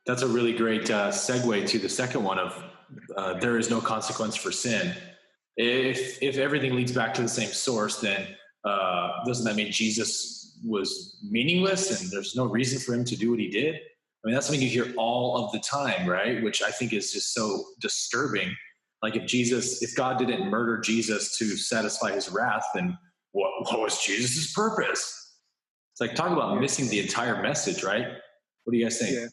That's a really great segue to the second one of there is no consequence for sin. If everything leads back to the same source, then doesn't that mean Jesus was meaningless and there's no reason for him to do what he did? I mean, that's something you hear all of the time, right? Which I think is just so disturbing. Like if God didn't murder Jesus to satisfy his wrath, then what was Jesus' purpose? It's like, talk about missing the entire message, right? What do you guys think?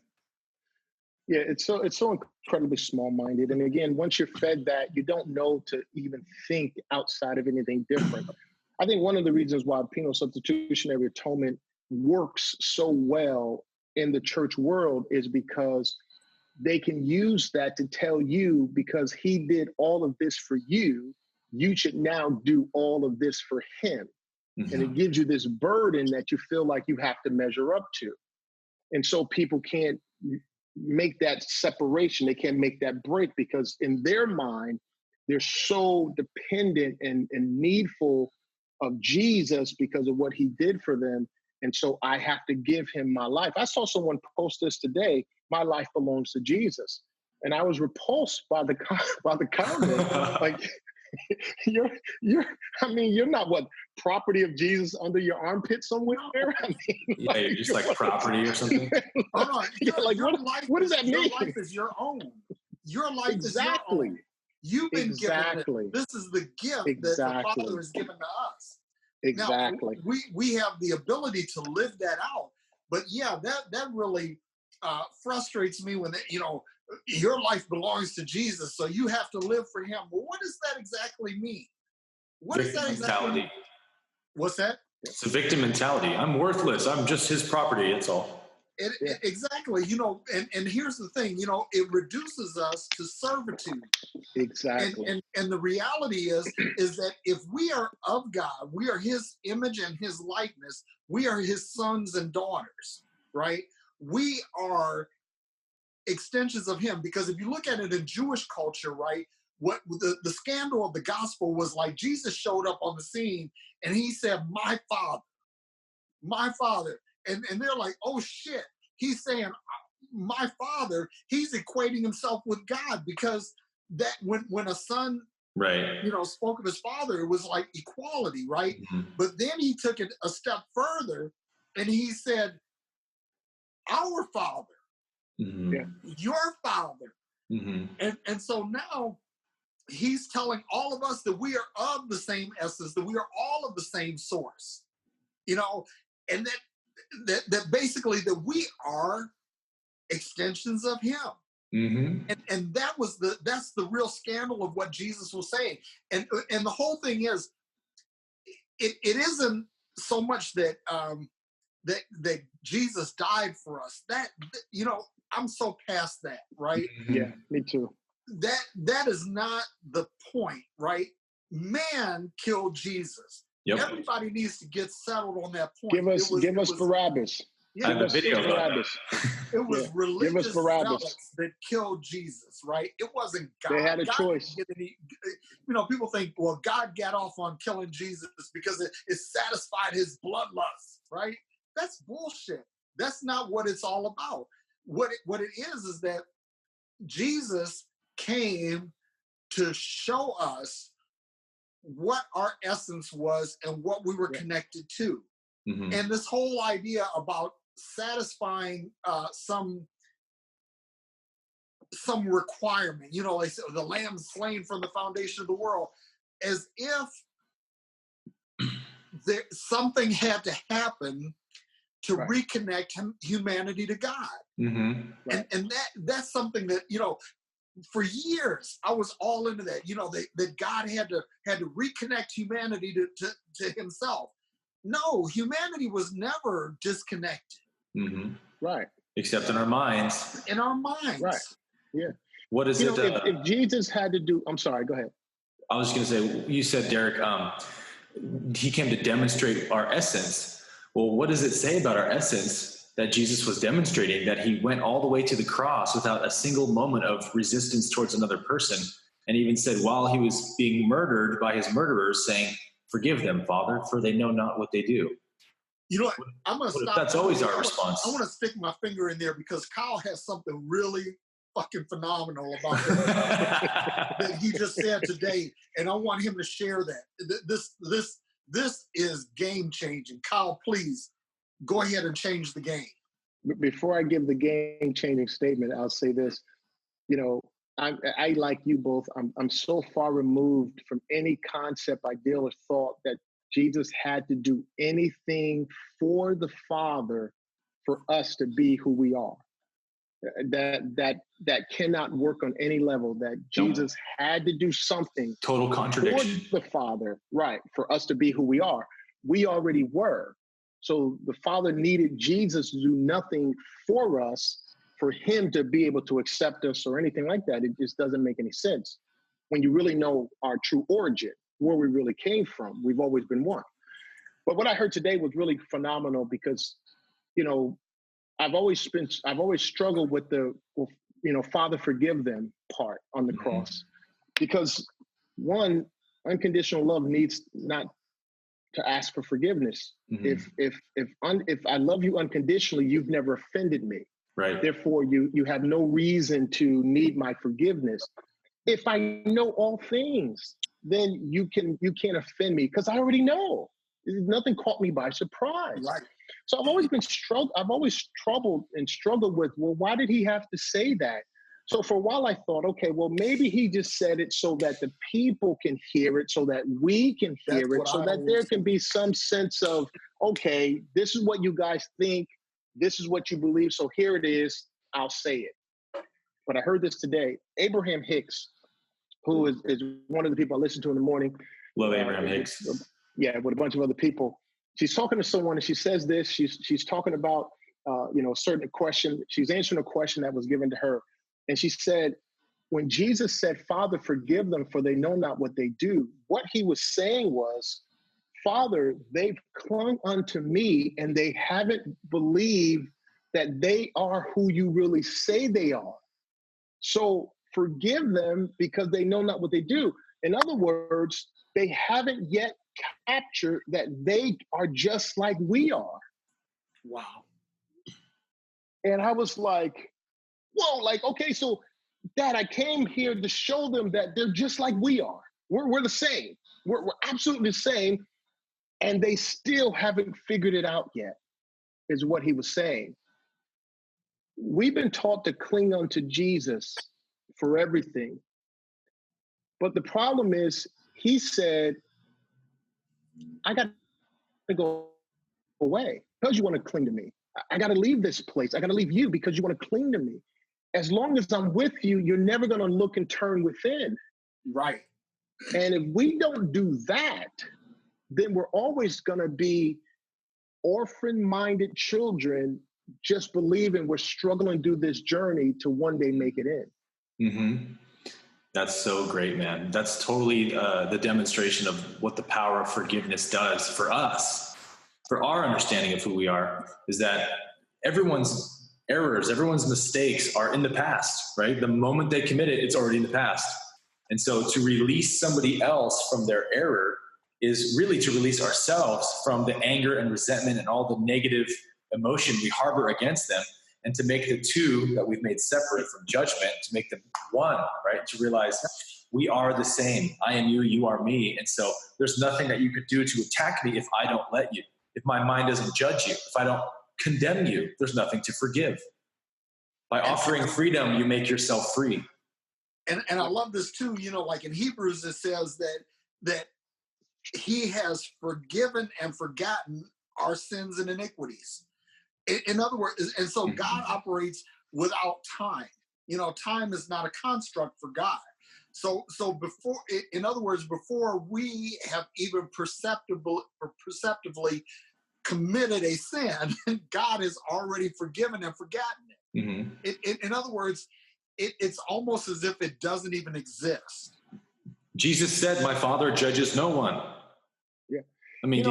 Yeah, it's so incredibly small-minded. And again, once you're fed that, you don't know to even think outside of anything different. I think one of the reasons why penal substitutionary atonement works so well in the church world is because they can use that to tell you, because he did all of this for you, you should now do all of this for him. Mm-hmm. And it gives you this burden that you feel like you have to measure up to. And so people can't make that separation. They can't make that break, because in their mind, they're so dependent and needful of Jesus because of what he did for them. And so I have to give him my life. I saw someone post this today: my life belongs to Jesus. And I was repulsed by the comment. Like, you're not what, property of Jesus under your armpit somewhere? I mean, yeah, you're just like property or something. Like, what does that mean? Your life is your own. Your life is your own. You've been given it. This is the gift that the Father has given to us. Exactly. Now, we have the ability to live that out. But yeah, that really frustrates me when your life belongs to Jesus, so you have to live for him. Well, what does that exactly mean? What does that exactly mean? What's that? It's a victim mentality. I'm worthless. I'm just his property. That's all. Exactly. And here's the thing, it reduces us to servitude. Exactly. And the reality is that if we are of God, we are his image and his likeness, we are his sons and daughters, right? We are extensions of him. Because if you look at it in Jewish culture, right, what the scandal of the gospel was, like, Jesus showed up on the scene and he said, my father. And they're like, oh shit, he's saying my father. He's equating himself with God, because that when a son, right, spoke of his father, it was like equality, right? Mm-hmm. But then he took it a step further and he said, our father, mm-hmm. Your father. Mm-hmm. And so now he's telling all of us that we are of the same essence, that we are all of the same source, and that basically that we are extensions of him. Mm-hmm. And that's the real scandal of what Jesus was saying. And the whole thing is, it isn't so much that that Jesus died for us. That I'm so past that, right? Yeah, me too. That is not the point, right? Man killed Jesus. Yep. Everybody needs to get settled on that point. Give us Barabbas. Yeah, I have a video of Barabbas. It was religious zealots that killed Jesus, right? It wasn't God. They had a choice. People think, well, God got off on killing Jesus because it satisfied his bloodlust, right? That's bullshit. That's not what it's all about. What it is that Jesus came to show us what our essence was and what we were connected to. Mm-hmm. And this whole idea about satisfying some requirement, like the lamb slain from the foundation of the world, as if something had to happen to reconnect humanity to God. Mm-hmm. And that's something that, for years I was all into that, that God had to reconnect humanity to himself. No, humanity was never disconnected. Mm-hmm. Right. Except in our minds. In our minds. Right. Yeah. What is it? If Jesus had to do, I'm sorry, go ahead. I was going to say, you said, Derrick, he came to demonstrate our essence. Well, what does it say about our essence that Jesus was demonstrating? That he went all the way to the cross without a single moment of resistance towards another person. And even said, while he was being murdered by his murderers, saying, forgive them, Father, for they know not what they do. You know what? I'm going to stop. That's always our response. I want to stick my finger in there because Kyle has something really fucking phenomenal about that that he just said today, and I want him to share that. This is game changing. Kyle, please go ahead and change the game. Before I give the game changing statement, I'll say this. I like you both. I'm so far removed from any concept, ideal, or thought that Jesus had to do anything for the Father for us to be who we are. That cannot work on any level. That Jesus had to do something total contradiction for the Father, right, for us to be who we are. We already were. So the Father needed Jesus to do nothing for us, for him to be able to accept us or anything like that. It just doesn't make any sense. When you really know our true origin, where we really came from, we've always been one. But what I heard today was really phenomenal because, you know, I've always struggled with the, you know, Father forgive them part on the cross, because one, unconditional love needs not to ask for forgiveness. If I love you unconditionally, you've never offended me. Right. Therefore, you have no reason to need my forgiveness. If I know all things, then you can't offend me because I already know. Nothing caught me by surprise. Right. So I've always troubled and struggled with, well, why did he have to say that? So for a while I thought, okay, well, maybe he just said it so that the people can hear it, so that we can hear it, so that there can be some sense of, okay, this is what you guys think, this is what you believe, so here it is, I'll say it. But I heard this today. Abraham Hicks, who is one of the people I listen to in the morning. Love Abraham Hicks. Yeah, with a bunch of other people. She's talking to someone and she says this. She's talking about a certain question. She's answering a question that was given to her. And she said, when Jesus said, Father, forgive them, for they know not what they do, what he was saying was, Father, they've clung unto me and they haven't believed that they are who you really say they are. So forgive them because they know not what they do. In other words, they haven't yet captured that they are just like we are. Wow. And I was like, whoa, like, okay, so Dad, I came here to show them that they're just like we are. We're the same. We're absolutely the same. And they still haven't figured it out yet, is what he was saying. We've been taught to cling unto Jesus for everything. But the problem is, he said, I got to go away because you want to cling to me. I got to leave this place. I got to leave you because you want to cling to me. As long as I'm with you, you're never going to look and turn within. Right. And if we don't do that, then we're always going to be orphan-minded children, just believing we're struggling through this journey to one day make it in. Mm-hmm. That's so great, man. That's totally the demonstration of what the power of forgiveness does for us, for our understanding of who we are, is that everyone's errors, everyone's mistakes are in the past, right? The moment they commit it, it's already in the past. And so to release somebody else from their error is really to release ourselves from the anger and resentment and all the negative emotion we harbor against them, and to make the two that we've made separate from judgment, to make them one, right? To realize we are the same. I am you, you are me. And so there's nothing that you could do to attack me if I don't let you. If my mind doesn't judge you, if I don't condemn you, there's nothing to forgive. By offering freedom, you make yourself free. And I love this too, like in Hebrews, it says that he has forgiven and forgotten our sins and iniquities. In other words, and so God operates without time. Time is not a construct for God. So before, in other words, before we have even perceptibly committed a sin, God has already forgiven and forgotten it. Mm-hmm. In other words, it's almost as if it doesn't even exist. Jesus said, "My Father judges no one." Yeah. I mean,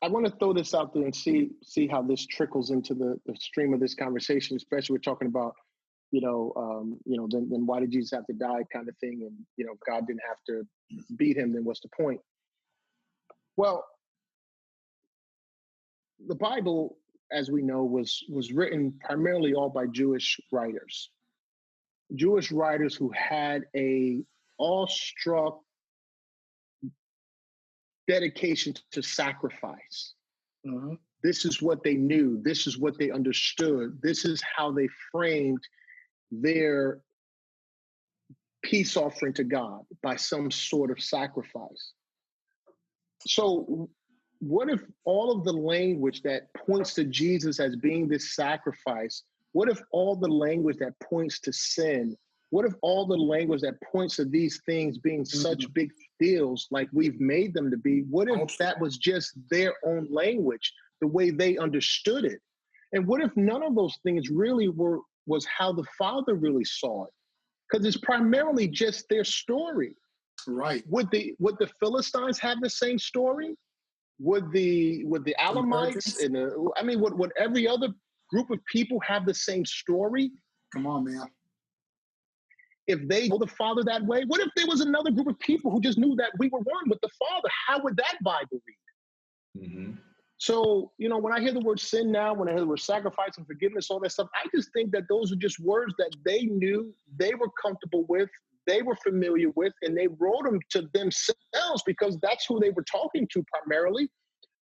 I want to throw this out there and see how this trickles into the stream of this conversation, especially we're talking about, then why did Jesus have to die kind of thing? And, God didn't have to beat him, then what's the point? Well, the Bible, as we know, was written primarily all by Jewish writers who had a awestruck dedication to sacrifice. Mm-hmm. This is what they knew. This is what they understood. This is how they framed their peace offering to God, by some sort of sacrifice. So what if all of the language that points to Jesus as being this sacrifice, what if all the language that points to sin, what if all the language that points to these things being such big deals like we've made them to be, what if that was just their own language, the way they understood it? And what if none of those things really was how the Father really saw it? Because it's primarily just their story. Right. Would the Philistines have the same story? Would the Alamites and would every other group of people have the same story? Come on, man. If they know the Father that way, what if there was another group of people who just knew that we were one with the Father? How would that Bible read? Mm-hmm. So, when I hear the word sin now, when I hear the word sacrifice and forgiveness, all that stuff, I just think that those are just words that they knew, they were comfortable with, they were familiar with, and they wrote them to themselves because that's who they were talking to primarily,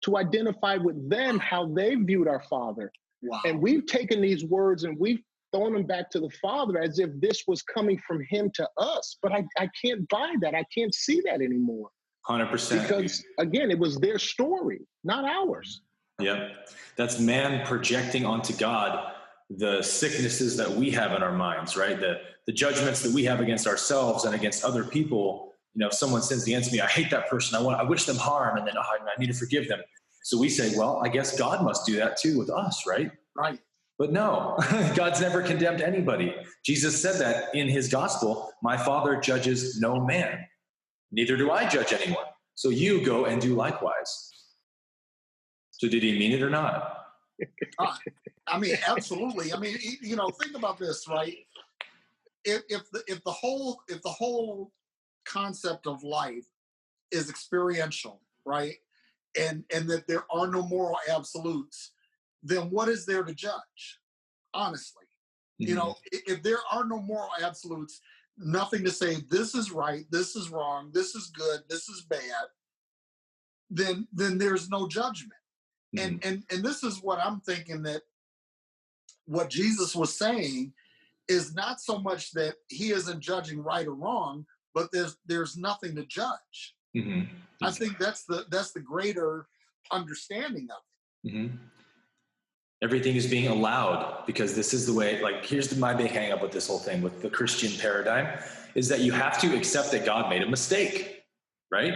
to identify with them how they viewed our Father. Wow. And we've taken these words and we've thrown them back to the Father as if this was coming from him to us. But I can't buy that. I can't see that anymore. 100%. Because, again, it was their story, not ours. Yeah. That's man projecting onto God the sicknesses that we have in our minds, right? The judgments that we have against ourselves and against other people. If someone sins against me, I hate that person. I wish them harm, and then I need to forgive them. So we say, well, I guess God must do that too with us, right? Right. But no, God's never condemned anybody. Jesus said that in his gospel, my Father judges no man. Neither do I judge anyone. So you go and do likewise. So did he mean it or not? Absolutely. Think about this, right? If the whole concept of life is experiential, right? And that there are no moral absolutes, then what is there to judge? Honestly. Mm-hmm. If there are no moral absolutes, nothing to say this is right, this is wrong, this is good, this is bad, then there's no judgment. Mm-hmm. And this is what I'm thinking, that what Jesus was saying is not so much that he isn't judging right or wrong, but there's nothing to judge. Mm-hmm. I think that's the greater understanding of it. Mm-hmm. Everything is being allowed, because this is the way, here's my big hang up with this whole thing, with the Christian paradigm, is that you have to accept that God made a mistake, right?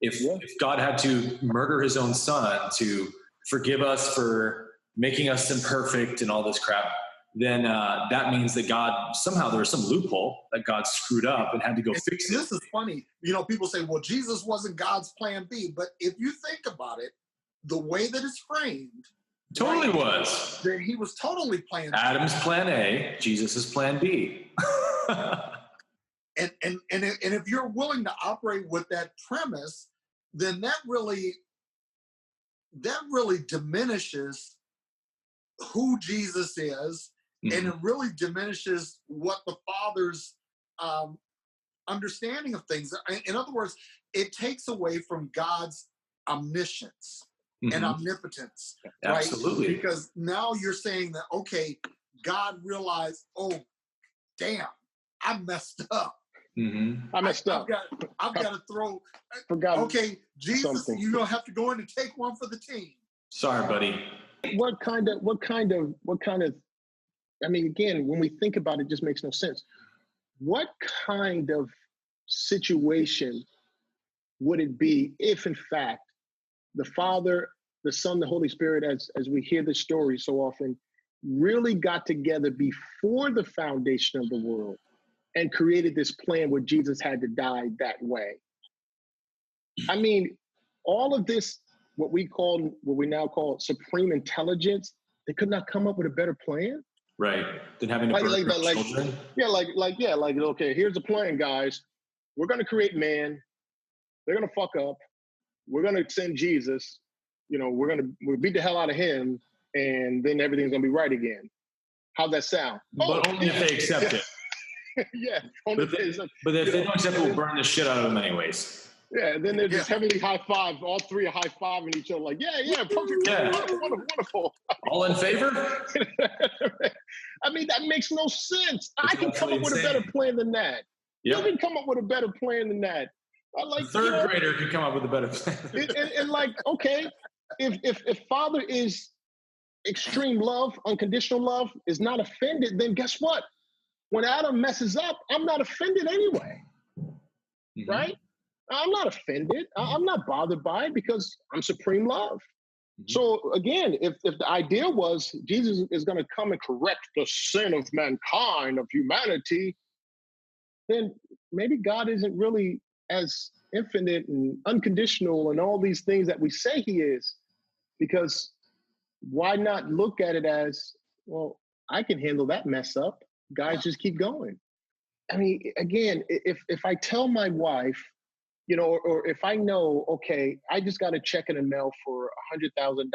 If God had to murder his own son to forgive us for making us imperfect and all this crap, then that means that God, somehow there was some loophole that God screwed up and had to go fix it. This is funny. People say, well, Jesus wasn't God's plan B. But if you think about it, the way that it's framed, totally was. Then he was totally plan B. Adam's plan A, Jesus is plan B. And if you're willing to operate with that premise, then that really diminishes who Jesus is, and it really diminishes what the Father's understanding of things. In other words, it takes away from God's omniscience and omnipotence. Absolutely. Right? Because now you're saying that, okay, God realized, oh, damn, I messed up. Mm-hmm. I messed up. I've got to throw. Okay, Jesus, something. you're gonna have to go in and take one for the team. Sorry, buddy. What kind of? Again, when we think about it, it just makes no sense. What kind of situation would it be if, in fact, the Father, the Son, the Holy Spirit, as we hear this story so often, really got together before the foundation of the world and created this plan where Jesus had to die that way? All of this, what we now call supreme intelligence, they could not come up with a better plan. Right. Than having to birth children. Okay, here's the plan, guys. We're going to create man. They're going to fuck up. We're going to send Jesus. We'll beat the hell out of him, and then everything's going to be right again. How's that sound? But only if they accept it. Yeah. But if they don't accept it, we'll burn the shit out of them anyways. Yeah, and then they're just heavily high five. All three are high fiving each other, like, perfect, wonderful. All in favor? That makes no sense. I can come up with a better plan than that. Yep. You can come up with a better plan than that. Like, third grader could come up with a better plan. and like, okay, if Father is extreme love, unconditional love, is not offended, then guess what? When Adam messes up, I'm not offended anyway, right? I'm not offended. I'm not bothered by it because I'm supreme love. So again, if the idea was Jesus is going to come and correct the sin of mankind, of humanity, then maybe God isn't really as infinite and unconditional and all these things that we say he is. Because why not look at it as, well, I can handle that mess up. Guys, just keep going. I mean, again, if I tell my wife, you know, or if I know, okay, I just got a check in the mail for $100,000,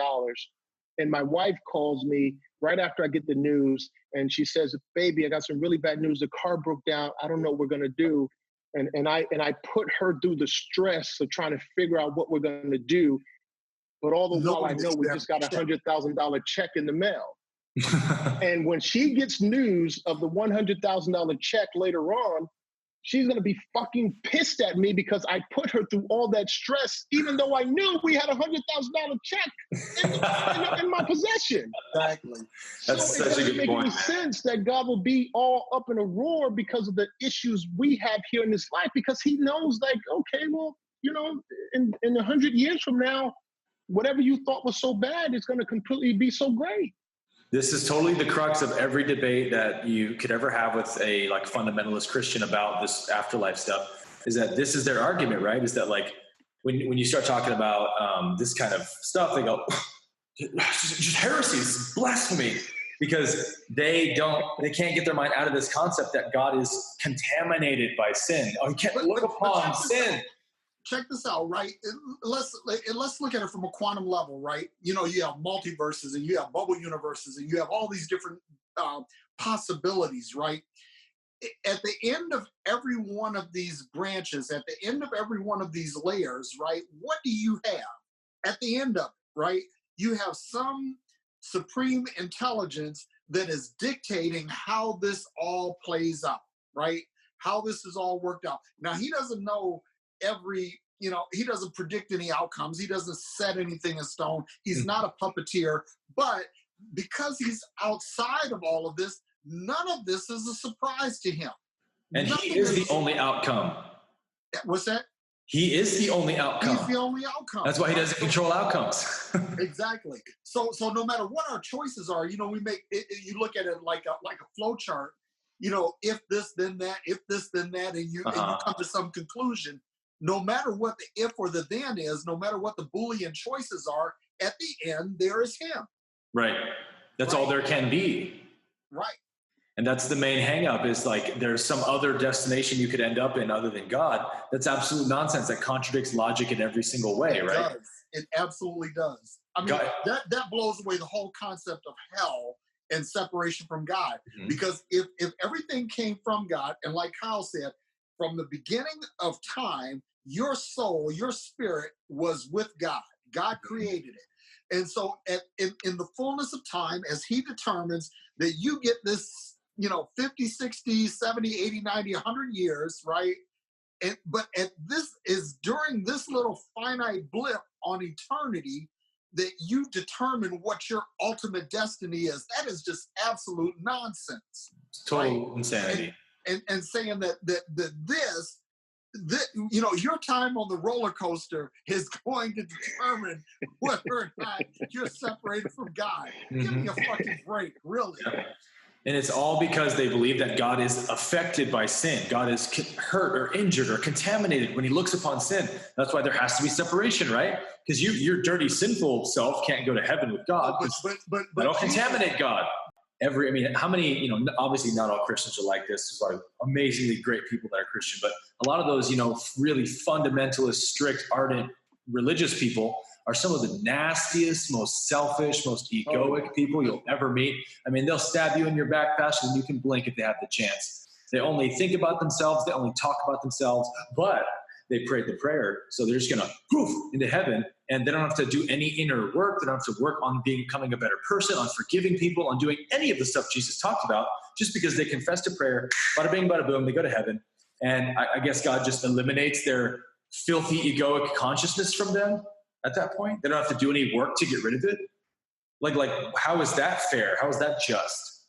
and my wife calls me right after I get the news, and she says, "Baby, I got some really bad news. The car broke down. I don't know what we're gonna do," and I put her through the stress of trying to figure out what we're gonna do, but all the while I know we just got a $100,000 check in the mail. And when she gets news of the $100,000 check later on, she's going to be fucking pissed at me because I put her through all that stress, even though I knew we had a $100,000 check in my possession. Exactly. That's so such a good point. It doesn't make any sense that God will be all up in a roar because of the issues we have here in this life, because he knows, like, okay, well, you know, in 100 years from now, whatever you thought was so bad is going to completely be so great. This is totally the crux of every debate that you could ever have with a like fundamentalist Christian about this afterlife stuff, is that this is their argument, right? Is that like when you start talking about this kind of stuff, they go, just heresy, it's blasphemy, because they can't get their mind out of this concept that God is contaminated by sin. Oh, you can't look upon sin. Check this out, right? Let's look at it from a quantum level, right? You know, you have multiverses and you have bubble universes and you have all these different possibilities, right? At the end of every one of these branches, at the end of every one of these layers, right? What do you have at the end of it, right? You have some supreme intelligence that is dictating how this all plays out, right? How this is all worked out. Now, he doesn't know he doesn't predict any outcomes. He doesn't set anything in stone. He's not a puppeteer, but because he's outside of all of this, none of this is a surprise to him. And he is the only outcome. What's that? He is the only outcome. He's the only outcome. That's why he doesn't control outcomes. Exactly. So no matter what our choices are, you know, we make it, you look at it like a flow chart. You know, if this, then that, if this, then that, and you come to some conclusion. No matter what the if or the then is, no matter what the Boolean choices are, at the end, there is him. Right. That's all there can be. Right. And that's the main hang up, is like there's some other destination you could end up in other than God. That's absolute nonsense. That contradicts logic in every single way, it right? Does. It absolutely does. I mean, that blows away the whole concept of hell and separation from God. Mm-hmm. Because if everything came from God, and like Kyle said, from the beginning of time, your soul, your spirit was with God. God created it. And so in the fullness of time, as he determines that you get this, you know, 50, 60, 70, 80, 90, 100 years, right? But this is during this little finite blip on eternity that you determine what your ultimate destiny is. That is just absolute nonsense. It's total insanity. And saying that this, you know, your time on the roller coaster is going to determine whether or not you're separated from God. Mm-hmm. Give me a fucking break, really. Yeah. And it's all because they believe that God is affected by sin. God is hurt or injured or contaminated when he looks upon sin. That's why there has to be separation, right? Because your dirty, sinful self can't go to heaven with God. But don't contaminate God. How many, you know, obviously not all Christians are like this. There's a lot of amazingly great people that are Christian, but a lot of those, you know, really fundamentalist, strict, ardent, religious people are some of the nastiest, most selfish, most egoic people you'll ever meet. I mean, they'll stab you in your back faster than you can blink if they have the chance. They only think about themselves. They only talk about themselves, but they prayed the prayer. So they're just going to poof into heaven, and they don't have to do any inner work. They don't have to work on becoming a better person, on forgiving people, on doing any of the stuff Jesus talked about, just because they confessed a prayer, bada bing, bada boom, they go to heaven. And I guess God just eliminates their filthy egoic consciousness from them at that point. They don't have to do any work to get rid of it. Like how is that fair? How is that just?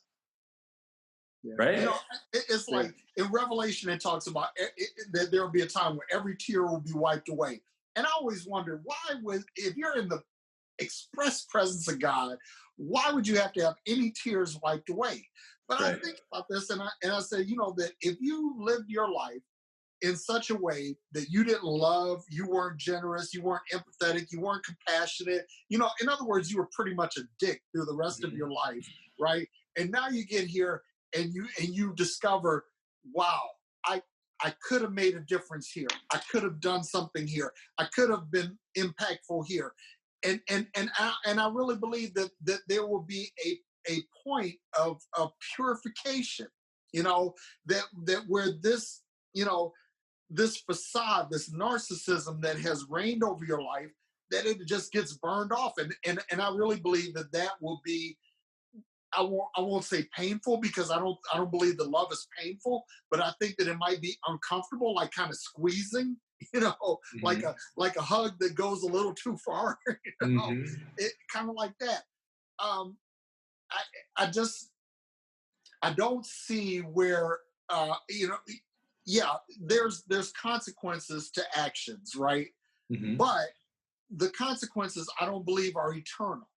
Yeah. Right? You know, it's like in Revelation, it talks about that there will be a time where every tear will be wiped away. And I always wondered, if you're in the express presence of God, why would you have to have any tears wiped away? But I think about this, and I say, you know, that if you lived your life in such a way that you didn't love, you weren't generous, you weren't empathetic, you weren't compassionate, you know, in other words, you were pretty much a dick through the rest of your life, right? And now you get here and you discover, wow, I could have made a difference here. I could have done something here. I could have been impactful here. And I really believe that there will be a point of purification, you know, that where this, you know, this facade, this narcissism that has reigned over your life, that it just gets burned off. And I really believe that will be, I won't say painful, because I don't believe that love is painful, but I think that it might be uncomfortable, like kind of squeezing, you know, like a hug that goes a little too far, you know, it kind of like that. I don't see where, you know, yeah, there's consequences to actions, right? But the consequences, I don't believe, are eternal.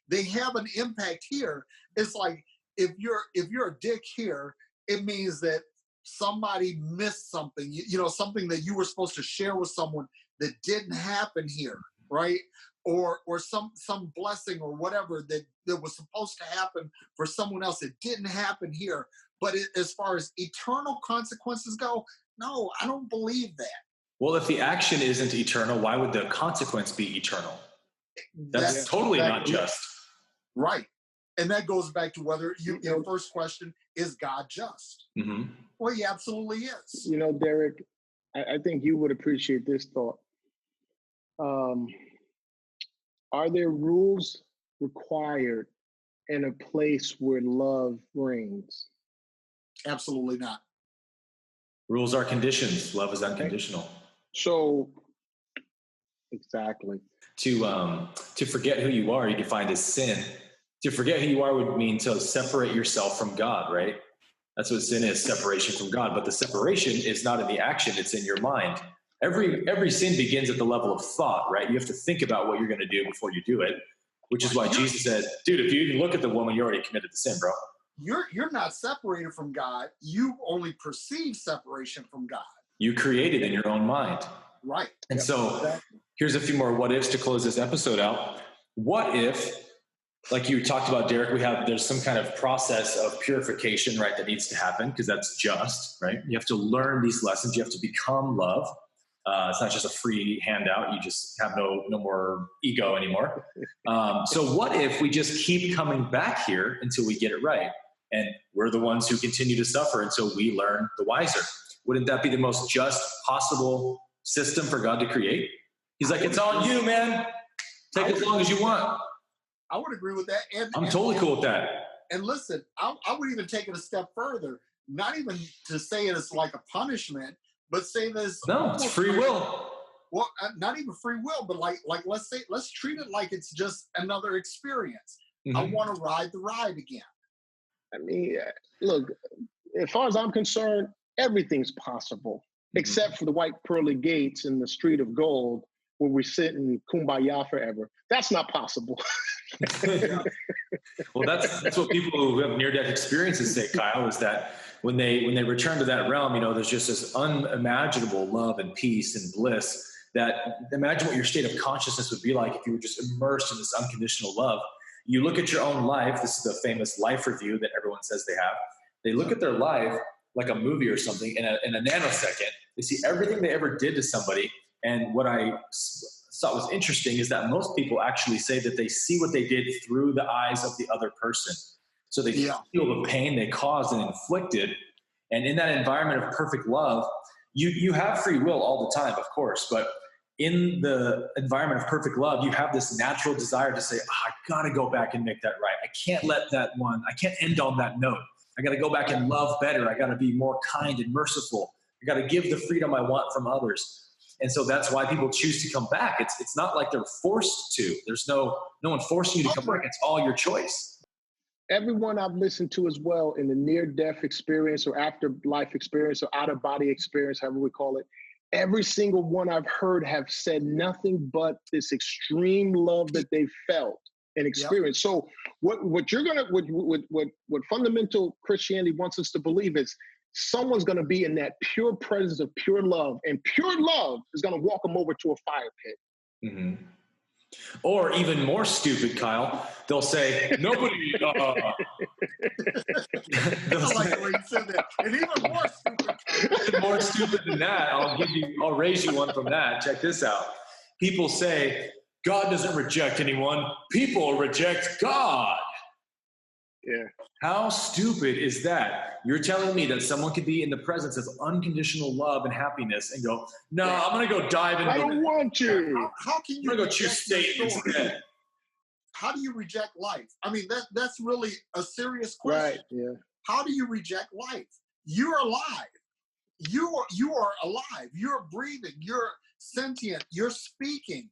They have an impact here. It's like if you're a dick here, it means that somebody missed something, you know, something that you were supposed to share with someone that didn't happen here, right? Or some blessing or whatever that was supposed to happen for someone else. It didn't happen here. But as far as eternal consequences go, no, I don't believe that. Well, if the action isn't eternal, why would the consequence be eternal? That's totally not just. Right. And that goes back to whether your first question, is God just? Well, he absolutely is. You know, Derrick, I think you would appreciate this thought. Are there rules required in a place where love reigns? Absolutely not. Rules are conditions. Love is unconditional. So, exactly. To forget who you are, you define as sin. To forget who you are would mean to separate yourself from God, right? That's what sin is, separation from God. But the separation is not in the action, it's in your mind. Every sin begins at the level of thought, right? You have to think about what you're going to do before you do it, which is why Jesus said, dude, if you even look at the woman, you already committed the sin, bro. You're not separated from God. You only perceive separation from God. You create it in your own mind. Right. And so here's a few more what ifs to close this episode out. What if, like you talked about, Derrick, there's some kind of process of purification, right, that needs to happen, because that's just, right? You have to learn these lessons. You have to become love. It's not just a free handout. You just have no more ego anymore. So what if we just keep coming back here until we get it right? And we're the ones who continue to suffer until we learn the wiser. Wouldn't that be the most just possible system for God to create? He's like, it's on you, man. Take as long as you want. I would agree with that. I'm totally cool with that. And listen, I would even take it a step further. Not even to say it as like a punishment, but say this. No, it's free will. Well, not even free will, but like let's treat it like it's just another experience. I want to ride the ride again. I mean, look, as far as I'm concerned, everything's possible, except for the white pearly gates in the street of gold where we sit in kumbaya forever. That's not possible. Well, that's what people who have near-death experiences say, Kyle, is that when they return to that realm, you know, there's just this unimaginable love and peace and bliss that imagine what your state of consciousness would be like if you were just immersed in this unconditional love. You look at your own life. This is the famous life review that everyone says they have. They look at their life like a movie or something in a nanosecond. They see everything they ever did to somebody. And what I thought was interesting is that most people actually say that they see what they did through the eyes of the other person. So they feel the pain they caused and inflicted. And in that environment of perfect love, you have free will all the time, of course, but in the environment of perfect love, you have this natural desire to say, I gotta go back and make that right. I can't end on that note. I gotta go back and love better. I gotta be more kind and merciful. I I got to give the freedom I want from others. And so that's why people choose to come back. It's not like they're forced to. There's no one forcing you to come back. It's all your choice. Everyone I've listened to as well in the near-death experience or afterlife experience or out-of-body experience, however we call it, every single one I've heard have said nothing but this extreme love that they felt and experienced. Yep. So what you're gonna what fundamental Christianity wants us to believe is someone's gonna be in that pure presence of pure love, and pure love is gonna walk them over to a fire pit. Mm-hmm. Or even more stupid, Kyle, they'll say, nobody... I like the way you said that. And even more stupid. Even more stupid than that, I'll raise you one from that. Check this out. People say, God doesn't reject anyone. People reject God. Yeah. How stupid is that? You're telling me that someone could be in the presence of unconditional love and happiness and go, no, I'm going to go dive into... I don't want you. How can you... I'm going to go choose Satan instead. How do you reject life? I mean, that's really a serious question. Right, yeah. How do you reject life? You're alive. You are alive. You're breathing. You're sentient. You're speaking.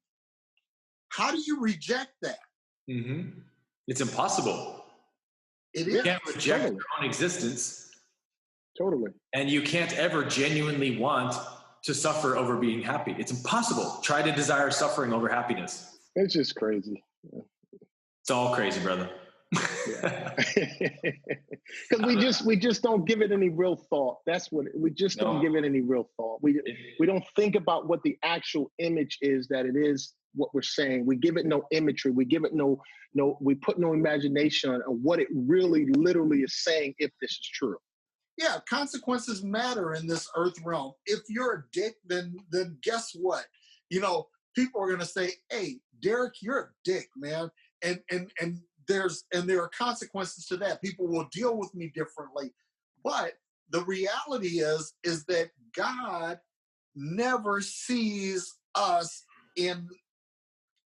How do you reject that? Mm-hmm. It's impossible. It is. You can't reject your own existence. Totally. And you can't ever genuinely want to suffer over being happy. It's impossible. Try to desire suffering over happiness. It's just crazy. Yeah. It's all crazy, brother. Because we just don't give it any real thought. That's what we just don't give it any real thought. We don't think about what the actual image is that it is what we're saying. We give it no imagery. We give it we put no imagination on what it really literally is saying if this is true. Yeah, consequences matter in this earth realm. If you're a dick, then guess what? You know, people are gonna say, hey, Derrick, you're a dick, man. And there are consequences to that. People will deal with me differently. But the reality is that God never sees us in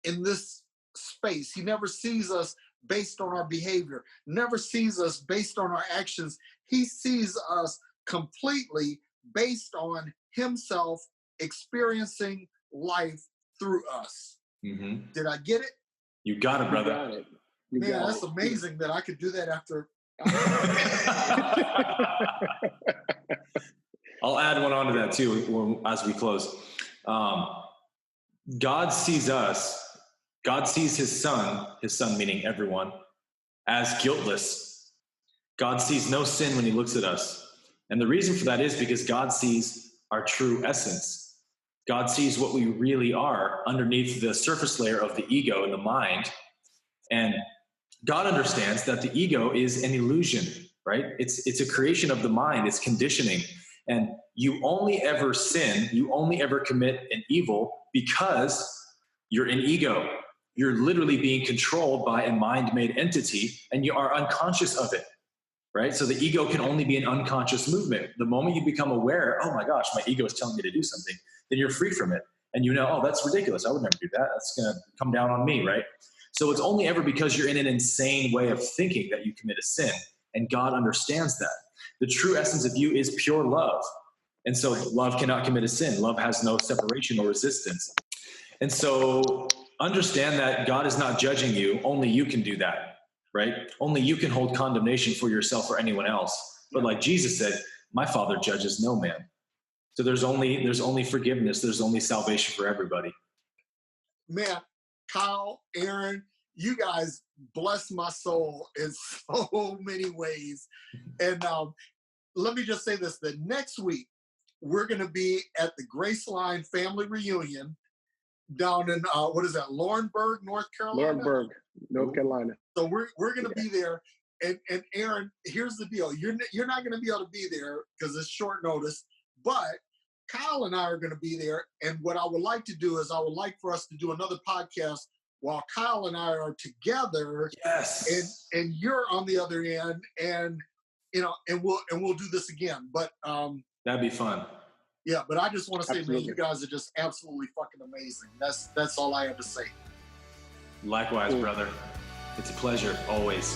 this space. He never sees us based on our behavior, never sees us based on our actions. He sees us completely based on himself experiencing life through us. Mm-hmm. Did I get it? You got it, brother. You got it. Man, that's amazing that I could do that after. I'll add one onto that too as we close. God sees us. God sees his son meaning everyone, as guiltless. God sees no sin when he looks at us. And the reason for that is because God sees our true essence. God sees what we really are underneath the surface layer of the ego and the mind. And God understands that the ego is an illusion, right? It's a creation of the mind. It's conditioning. And you only ever sin, you only ever commit an evil because you're an ego. You're literally being controlled by a mind-made entity, and you are unconscious of it, right? So the ego can only be an unconscious movement. The moment you become aware, oh my gosh, my ego is telling me to do something, then you're free from it. And you know, oh, that's ridiculous. I would never do that. That's going to come down on me, right? So it's only ever because you're in an insane way of thinking that you commit a sin, and God understands that. The true essence of you is pure love. And so love cannot commit a sin. Love has no separation or resistance. And so understand that God is not judging you. Only you can do that, right? Only you can hold condemnation for yourself or anyone else. But like Jesus said, my Father judges no man. So there's only forgiveness. There's only salvation for everybody. Man, Kyle, Aaron, you guys bless my soul in so many ways. And let me just say this, that next week, we're going to be at the Graceline family reunion down in, Laurinburg, North Carolina? Laurinburg, North Carolina. So we're going to be there. And Aaron, here's the deal. You're not going to be able to be there because it's short notice, but Kyle and I are going to be there. And what I would like to do is I would like for us to do another podcast while Kyle and I are together. Yes. And you're on the other end, and we'll do this again. But that'd be fun. Yeah, but I just want to say, Absolutely. man, you guys are just absolutely fucking amazing. That's all I have to say. Likewise, brother. It's a pleasure, always.